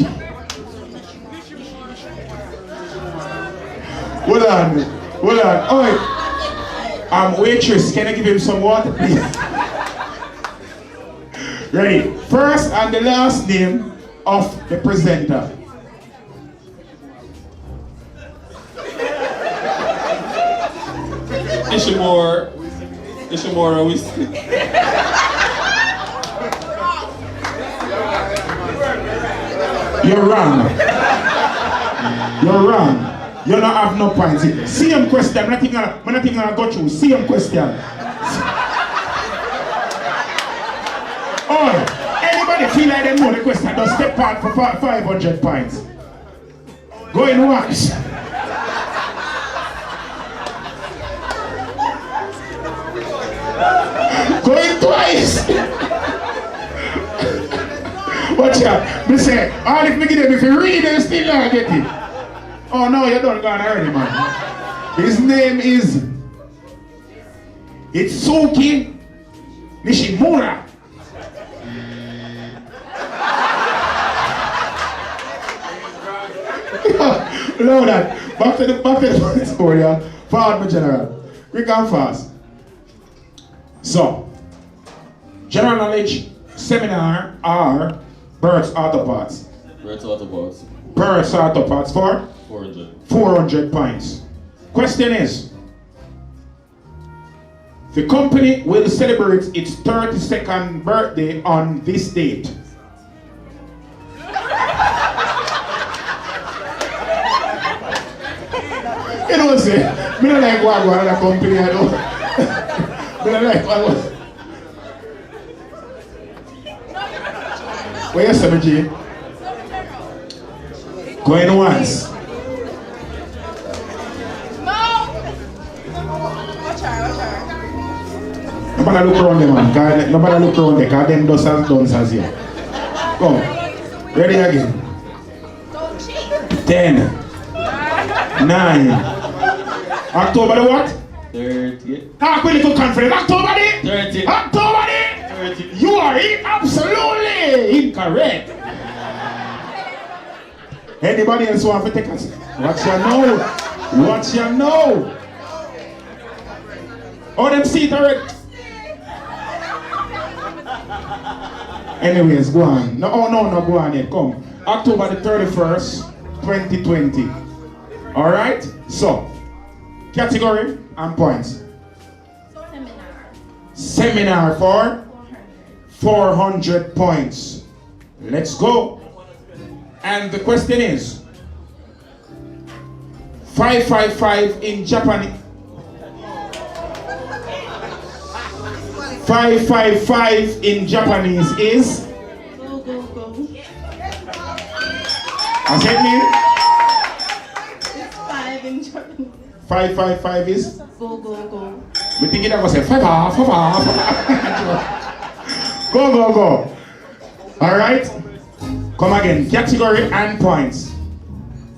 Hold on. Oi. Waitress, can I give him some water, please? Ready? First and the last name of the presenter. Ishimura Whiskey. You're wrong. You don't have no points. Same question. I'm not even gonna go through. Same question. Oh, anybody feel like they know the question? Just step out for 500 points. Going once. Going twice. Watch out. Me say, all if me give them, if you read them, still not get it. Oh no, you don't gonna hurt him, man. His name is Itsuki Nishimura. Look that. Back to the story, yeah. Forward, my general. We come fast. So, general knowledge seminar are Bert's Auto Parts. Bert's Auto Parts. Bert's Auto Parts for 400. 400 points. Question is, the company will celebrate its 32nd birthday on this date. You know what I'm saying? I don't like what other company I don't. I don't like what. Where you say, G? Going once. Nobody look around them, man. Nobody look around them, because them does as here. Come. Ready again. 10. 9. October the what? 30. Talk with little confidence. October the? 30. October the? 30. You are absolutely incorrect. Anybody else want to take us? What you know? Oh, them see it already. Anyways, go on. No, go on yet. Come. October the 31st, 2020. Alright? So, category and points. Seminar for 400 points. Let's go. And the question is 555 in Japanese. 555 in Japanese is? Go, go, go. What's it mean? It's 5 in Japanese. 555 is? Go, go, go. We think it was say 5 5 Go, go, go. Alright? Come again. Category and points.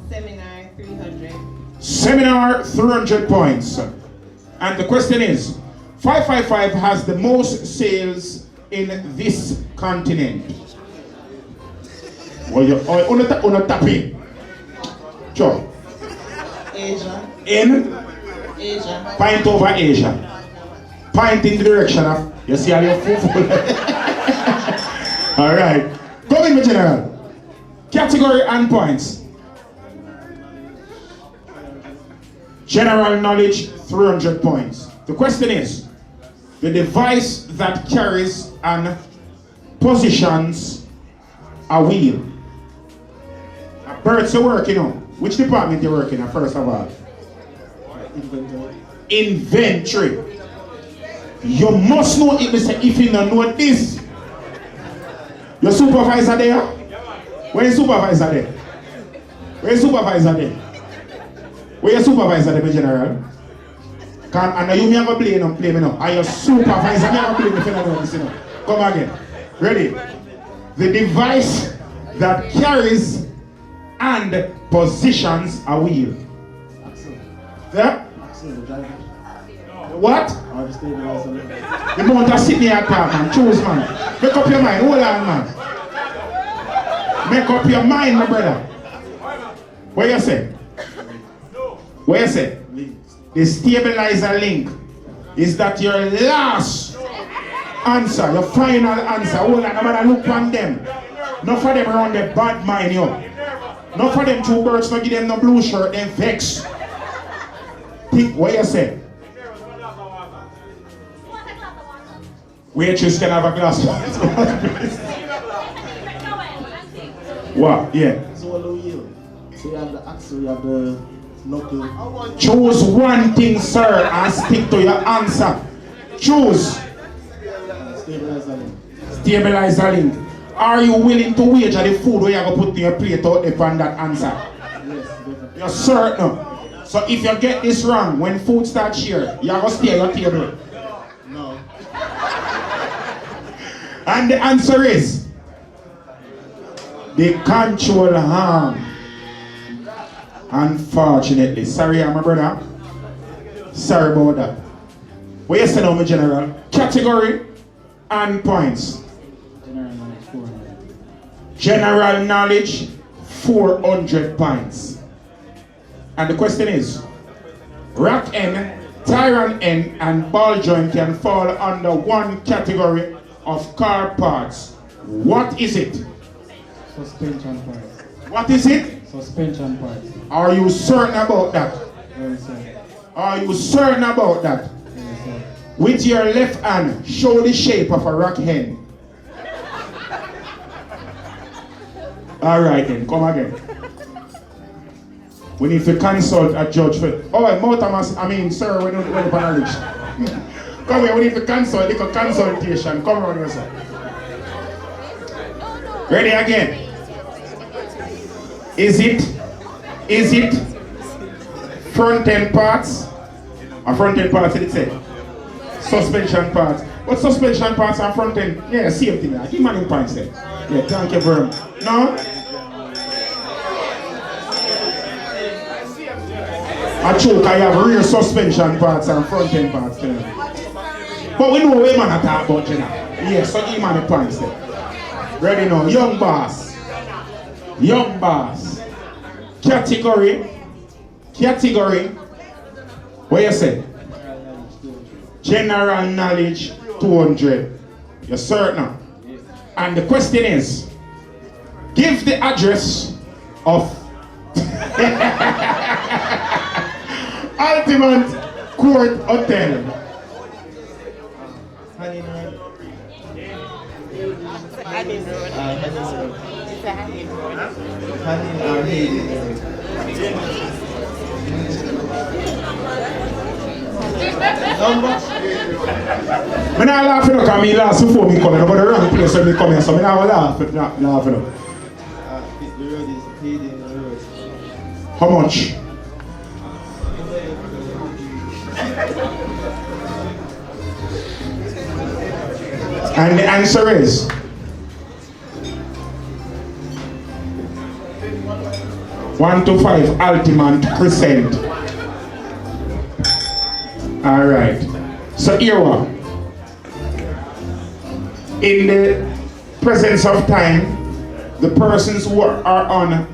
Seminar 300. Seminar 300 points. And the question is, 555 has the most sales in this continent. Well, you're on tapping. Sure. Asia. In? Asia. Point over Asia. Point in the direction of, you see how you're full. Alright. Go in, General. Category and points. General knowledge, 300 points. The question is, the device that carries and positions a wheel. Bert, you're working on. Which department you're working on, first of all? Inventory. You must know it, Mr. If you don't know this. Your supervisor there? Where is supervisor there? Where is supervisor there? Where your supervisor there, General? And you may have a play me now. And your supervisor may have a play me if you don't know this, you know. Come again. Ready? The device that carries and positions a wheel. Yeah? What? You want to sit near a car, man. Choose, man. Make up your mind. Hold on, man. Make up your mind, my brother. What you say? What you say? The stabilizer link. Is that your last answer? Your final answer? Hold on, I'm gonna look on them. Not for them around the bad mind, yo. Not for them two birds, not give them no blue shirt, them vex. Think what you say? Waitress can have a glass of water. What? Yeah. So you have the axle, you have the knuckle. Choose one thing, sir, and stick to your answer. Choose. Stabilizer link. Stabilizer link. Are you willing to wager the food where you're going to put in your plate out there on that answer? Yes, definitely. You're certain. So if you get this wrong, when food starts here, you're going to stay at your table. No. And the answer is the control arm. Unfortunately. Sorry, my brother. Sorry about that. What you say now, my general? Category and points. General knowledge, 400 points. And the question is, rack end, tyrant end, and ball joint can fall under one category of car parts. What is it? Suspension parts. What is it? Suspension parts. Are you certain about that? Very certain. Are you certain about that? Very certain. With your left hand, show the shape of a rack hen. Alright then, come again. We need to consult a judge for. Sir, we don't want to knowledge. Come here, we need to consult, a consultation. Come around here, sir. Ready again? Is it front end parts? Or front end parts, did it say? Suspension parts. What suspension parts are front end? Yeah, same thing. Give man in points there. Yeah, thank you very much. No? I choke, I have rear suspension parts and front end parts. But we know where man are talking about, you know. Yeah, so give man the points there. Ready now, young boss. Young boss. Category. What you say? General knowledge, 200. You're certain? And the question is, give the address of Ultimate Court Hotel. Honey Road. Honey or Hayden. I'm not laughing because I last before me coming. I'm going to run place when me come here, so I'm not laughing. The road is paid in the road. How much? And the answer is 1 to 5 ultimate crescent. Alright. So here we are. In the presence of time, the persons who are on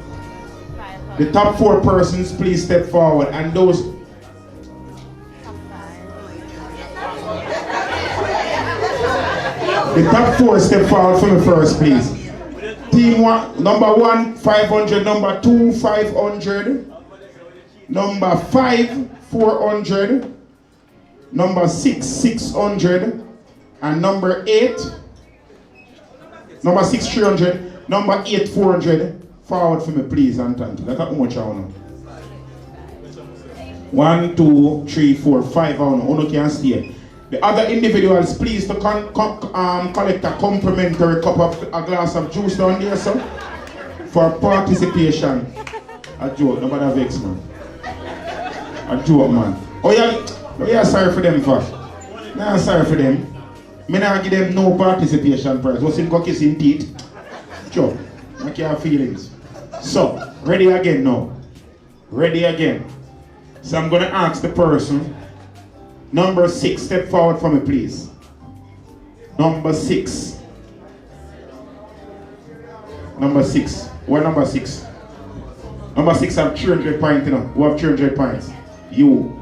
the top 4 persons, please step forward, and those the top 4 step forward for me first, please. Team 1, number 1, 500, number 2, 500, number 5, 400, number 6, 600, and number 8, number 6, 300, number 8, 400. Forward for me, please, and thank you. That's how much I want. 1, 2, 3, 4, 5. I want to can stay. The other individuals, please to collect a complimentary cup of a glass of juice down there, sir, for participation. A joke, nobody vex, man. A joke, man. Oh yeah, sorry for them, for. Nah, sorry for them. Me not give them no participation prize. What's in cookies in teeth? Joke. I can't have feelings. So, ready again now. Ready again. So I'm gonna ask the person. Number 6, step forward for me, please. Number 6. Number 6. What number 6? Number 6 have 300 points, you know. Who have 300 points? You.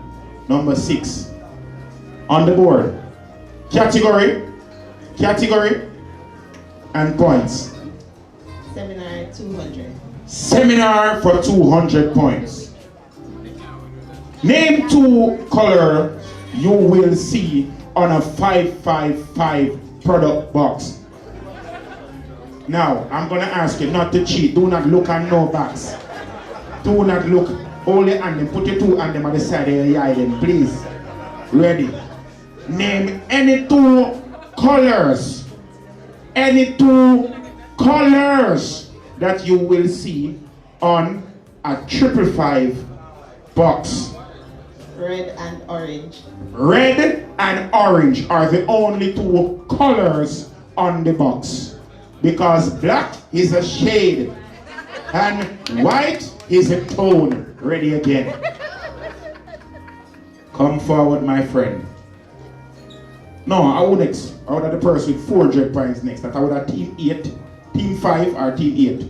Number 6. On the board. Category. Category. And points. Seminar 200. Seminar for 200 points. Name 2 colors you will see on a 555 product box. Now, I'm going to ask you not to cheat. Do not look at no box. Do not look only on them. Put your 2 on them at the side of your eye then, please. Ready. Name any 2 colors. Any 2 colors that you will see on a 555 box. Red and orange. Red and orange are the only 2 colors on the box. Because black is a shade and white is a tone. Ready again. Come forward, my friend. No, I would have the person with 400 points next. That I would have team 8, team 5, or team 8.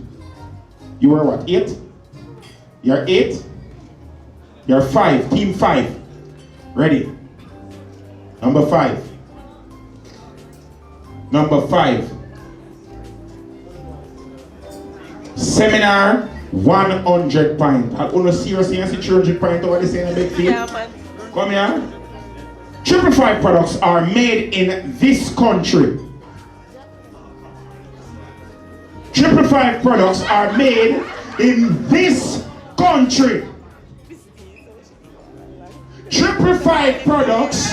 You were what? 8? You're 8? You're 5, team 5. Ready? Number 5. Number 5. Seminar 100 points. I want to seriously see 300 points over this in a big field. Come here. 555 products are made in this country. 555 products are made in this country. 555 products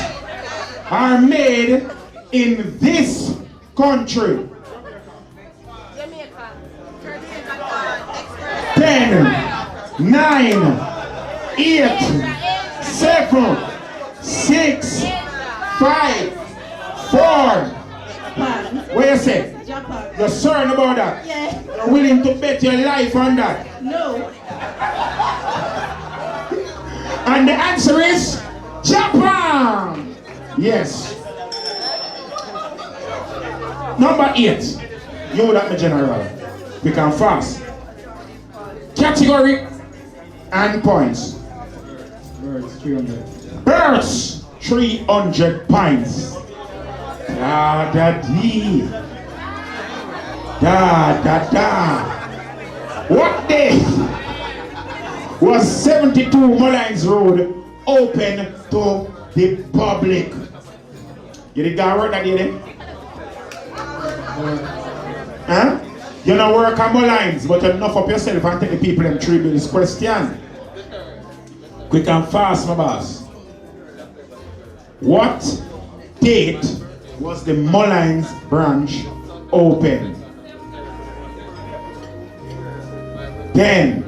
are made in this country. 10, 9, 8, 7, 6, 5, 4. What you say? You're certain about that? Yeah. You're willing to bet your life on that? No. And the answer is Japan. Yes. Number 8. You that my general. We can fast. Category and points. Birds, 300. Birds, 300 points. Da da dee. Da da da. What day was 72 Mullines Road open to the public? You did that work that day then? Huh? You don't work on Mullines, but you enough up yourself and take the people them 3 bills question. Quick and fast, my boss. What date was the Mullines branch open? 10,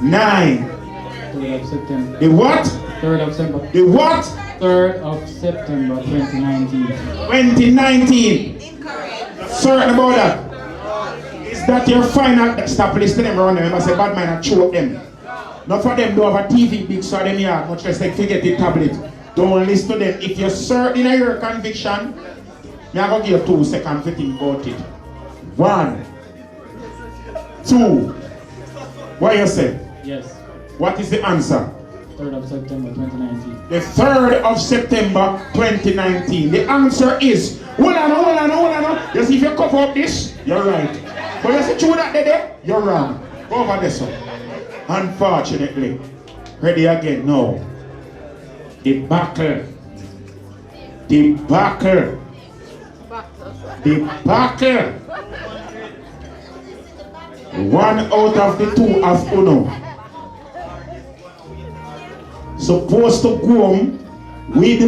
9. 3rd of September. The what? 3rd of September. The what? 3rd of September 2019. 2019. Certain about that? Is that your final? Stop listening to them around them. I say bad man and choke them. Not for them do have a TV big so them here, much less they forget the tablet. Don't listen to them. If you're certain of your conviction, me I'm gonna give you 2 seconds to think about it. 1, 2. What you say? Yes. What is the answer? 3rd of September 2019. The 3rd of September 2019. The answer is, hold on. You see if you cover up this, you're right. But you see through that there, you're wrong. Go over this one. Unfortunately. Ready again? No. Debacle. 1 out of the 2 of Uno. Supposed to go home with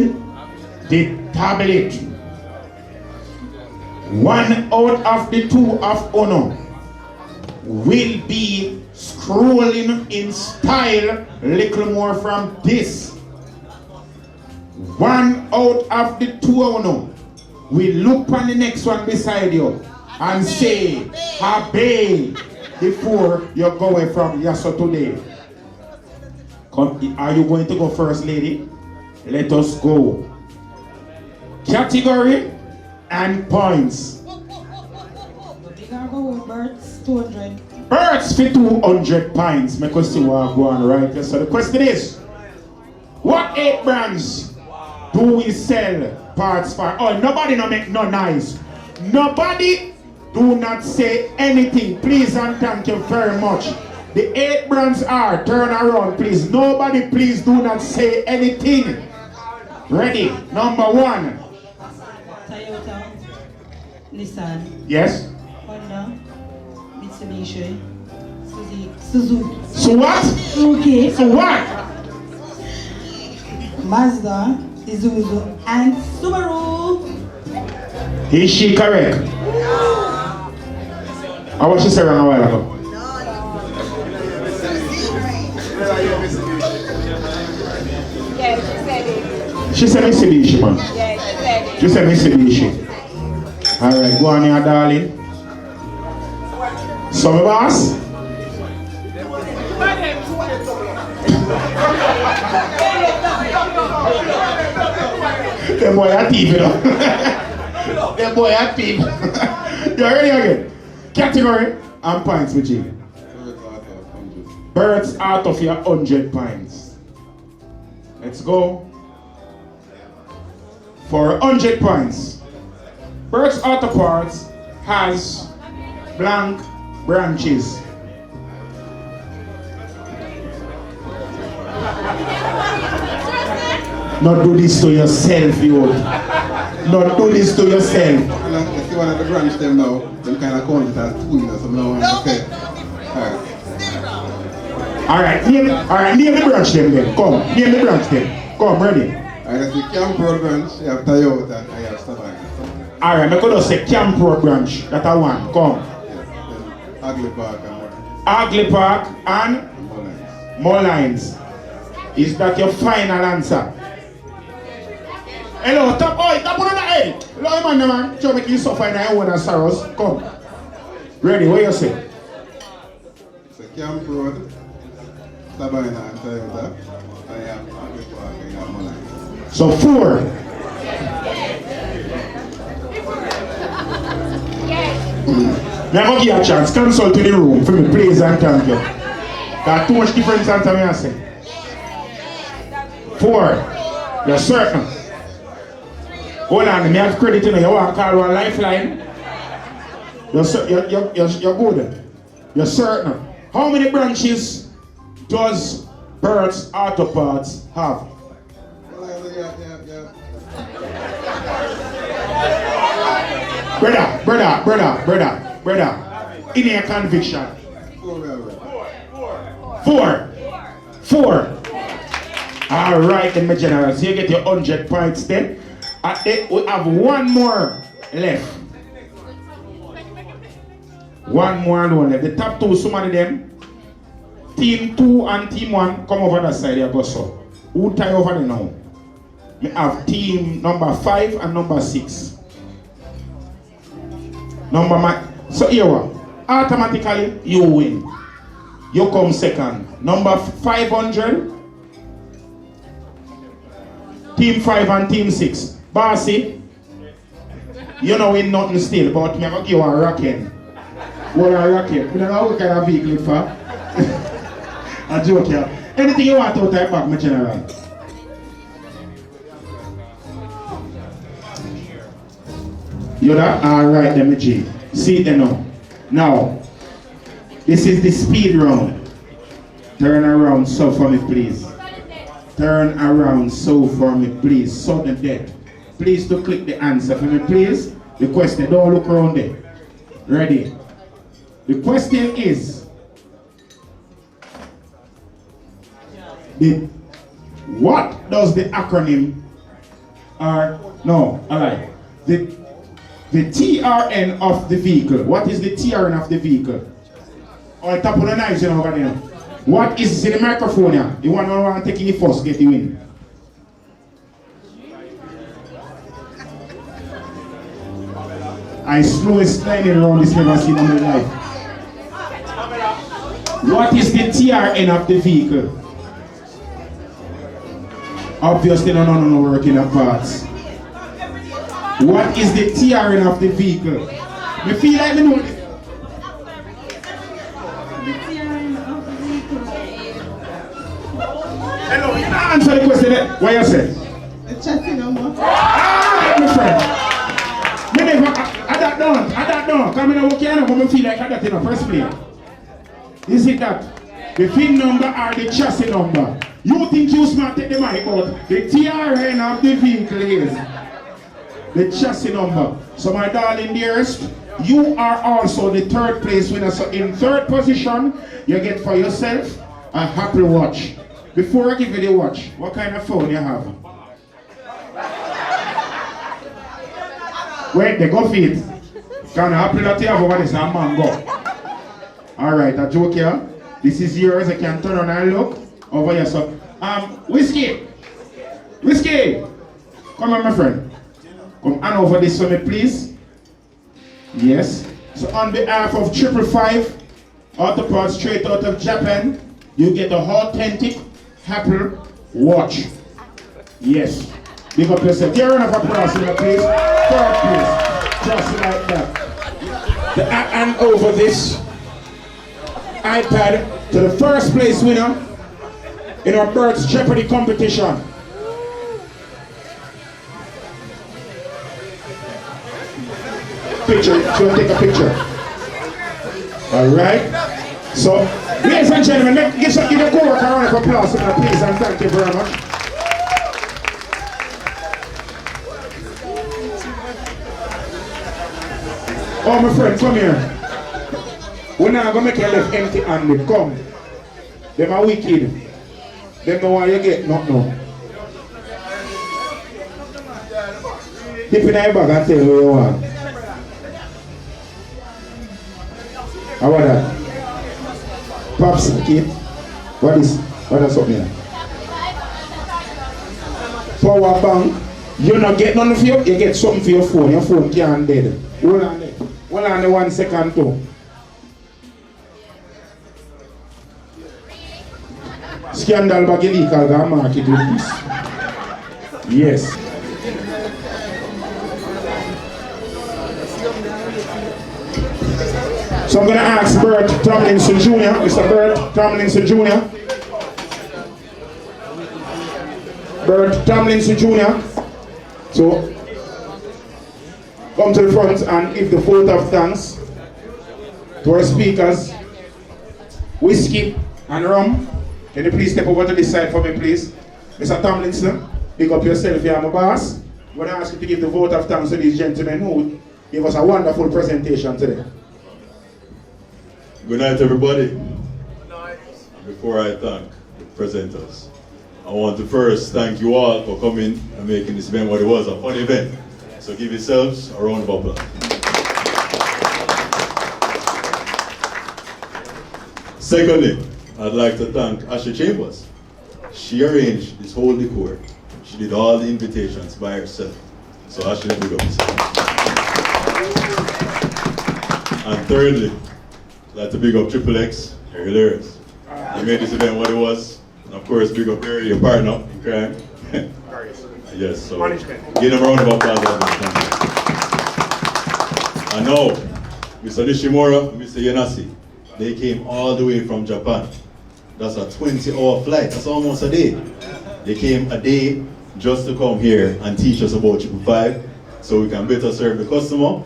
the tablet. 1 out of the 2 of Uno will be scrolling in style little more from this. 1 out of the 2 of Uno will look on the next one beside you and say, obey before you go away from Yasso today. Come, are you going to go first, lady? Let us go. Category and points. We gotta go with Bert's 200. Bert's for 200 points. Make us see what go on right here. So the question is, what 8 brands do we sell parts for? Oh, nobody no make no noise. Nobody do not say anything. Please and thank you very much. The 8 brands are, turn around please. Nobody please do not say anything. Ready? Number 1. Toyota, Nissan, Yes? Honda, Mitsubishi, Suzuki. So what? Suzuki, So what? Mazda, Isuzu, and Subaru. Is she correct? How was she saying a while ago? Yeah, She said Mitsubishi, man. Yeah, She said Mitsubishi. Alright, go on here, darling. So, my boss? Them boy are thief, you know. Them boy are thief. You ready again? Category and points with you. Birds out of your 100 points. Let's go. For 100 points. Bert's Auto Parts has blank branches. Not do this to yourself, you. Not do this to yourself. You see one of the branch them now, them kind of count it as 2 or something now. Okay. Alright, name the branch them then. Come, name the branch them. Come, ready. I have the Camp Road branch, I have Toyota, I have Strut. Alright, I'm going to say Camp Road branch. That's a 1. Come. Yes. Then Ugly Park and Ugly Park and Mullines. Mullines. Is that your final answer? Hello, top on the head. Hello, man. Show me you suffer in your own sorrows. Come. Ready, what you say? It's a Camp Road, Sabina and Toyota. I have Ugly Park and I have Mullines. So 4. Now I'm going to give you a chance. Consult to the room for me, please and thank you. Got too much difference answer me I say. 4. You're certain. Hold on, me have credit in you. You want to call one lifeline? You're good. You're certain. How many branches does Bert's Auto Parts have? Brother. In your conviction. 4. Alright then, my general. So you get your 100 points then. We have one more left. One more alone left. The top two, some of them. Team 2 and team 1 come over that side. You go so. Who tie over there now? We have team number 5 and number 6. So here what? Automatically you win. You come second. Number 500. Team 5 and team 6. Bossy. You know win nothing still, but me give you a rocket. What a rocket. You know what kind of vehicle it for? A joke here. Anything you want to type back, my general. You that? Alright then, my G. See it now. Now, this is the speed round. Turn around so for me, please. Turn around so for me, please. Sudden death. Please to click the answer for me, please. The question, don't look around there. Ready? The question is, what does the acronym the TRN of the vehicle. What is the TRN of the vehicle? On top of the knives, you know, over there. What is in the microphone here? The one who want to take it first, get the win. I slowest sliding around this never seen in my life. What is the TRN of the vehicle? Obviously, no working at parts. What is the TRN of the vehicle? You feel like me know this? The TRN of the vehicle. Hello, you don't answer the question. What you say? The chassis number. Ah, my friend. Me never, I that done. Come in and walk here and I feel like I that in the first place. Is it that? The VIN number or the chassis number? You think you smart take the mic out? The TRN of the vehicle is the chassis number. So my darling dearest, you are also the third place winner. So in third position, you get for yourself a Apple Watch. Before I give you the watch, what kind of phone you have? Wait, they go feed. Can I Apple that you have over this? A mango. Alright, a joke here. This is yours. I can turn on and look over here. So, Whiskey. Come on, my friend. Come on over this for me, please. Yes. So on behalf of 555, auto parts straight out of Japan, you get an authentic Apple Watch. Yes. Big up yourself. Give a round of applause, please. Third place. Just like that. And over this iPad to the first place winner in our Bert's Jeopardy competition. Picture, so take a picture. Alright. So, ladies and gentlemen, give the co-worker a round of applause, please, and thank you very much. Oh, my friend, come here. We're not going to make you left empty-handed. Come. Them are wicked. Them know why you get nothing. Dip in your bag and tell who you want. How about that? Pops, kid. What is up here? Power bank. You not get none for you, you get something for your phone. Your phone can't dead. Hold on there. Hold on there 1 second too. Scandal bag illegal ga market with this. Yes. So I'm gonna ask Bert Tomlinson Jr. Mr. Bert Tomlinson Jr. Bert Tomlinson Jr. So come to the front and give the vote of thanks to our speakers, Whiskey and Rum. Can you please step over to this side for me, please? Mr. Tomlinson, pick up yourself here, my boss. I'm going to ask you to give the vote of thanks to these gentlemen who gave us a wonderful presentation today. Good night, everybody. Before I thank the presenters, I want to first thank you all for coming and making this event what it was, a fun event. So give yourselves a round of applause. Secondly, I'd like to thank Ashley Chambers. She arranged this whole decor. She did all the invitations by herself. So Ashley, big up yourself. And thirdly, I'd like to big up Trippplex. You're hilarious. You made this event what it was. And of course, big up Bert, your partner in crime. Yes, so give them a round of applause. And now, Mr. Nishimura and Mr. Yanasi, they came all the way from Japan. That's a 20-hour flight. That's almost a day. They came a day just to come here and teach us about 555 so we can better serve the customer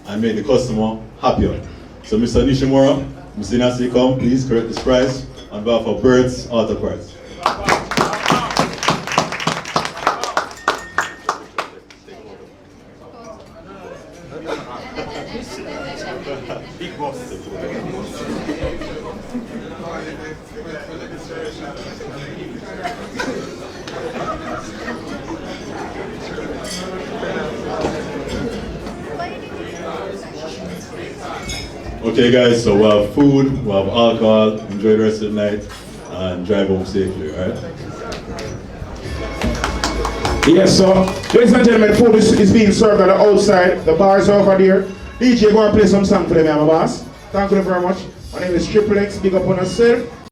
and make the customer happier. So Mr. Nishimura, Mr. Yanasi, come, please correct this price on behalf of Bert's Auto Parts. Big boss. Okay guys, so we have food, we have alcohol, enjoy the rest of the night, and drive home safely, alright? Yes, so ladies and gentlemen, food is being served on the outside. The bars are over there. DJ, go and play some song for them, my boss. Thank you very much. My name is Trippplex. Big up on yourself.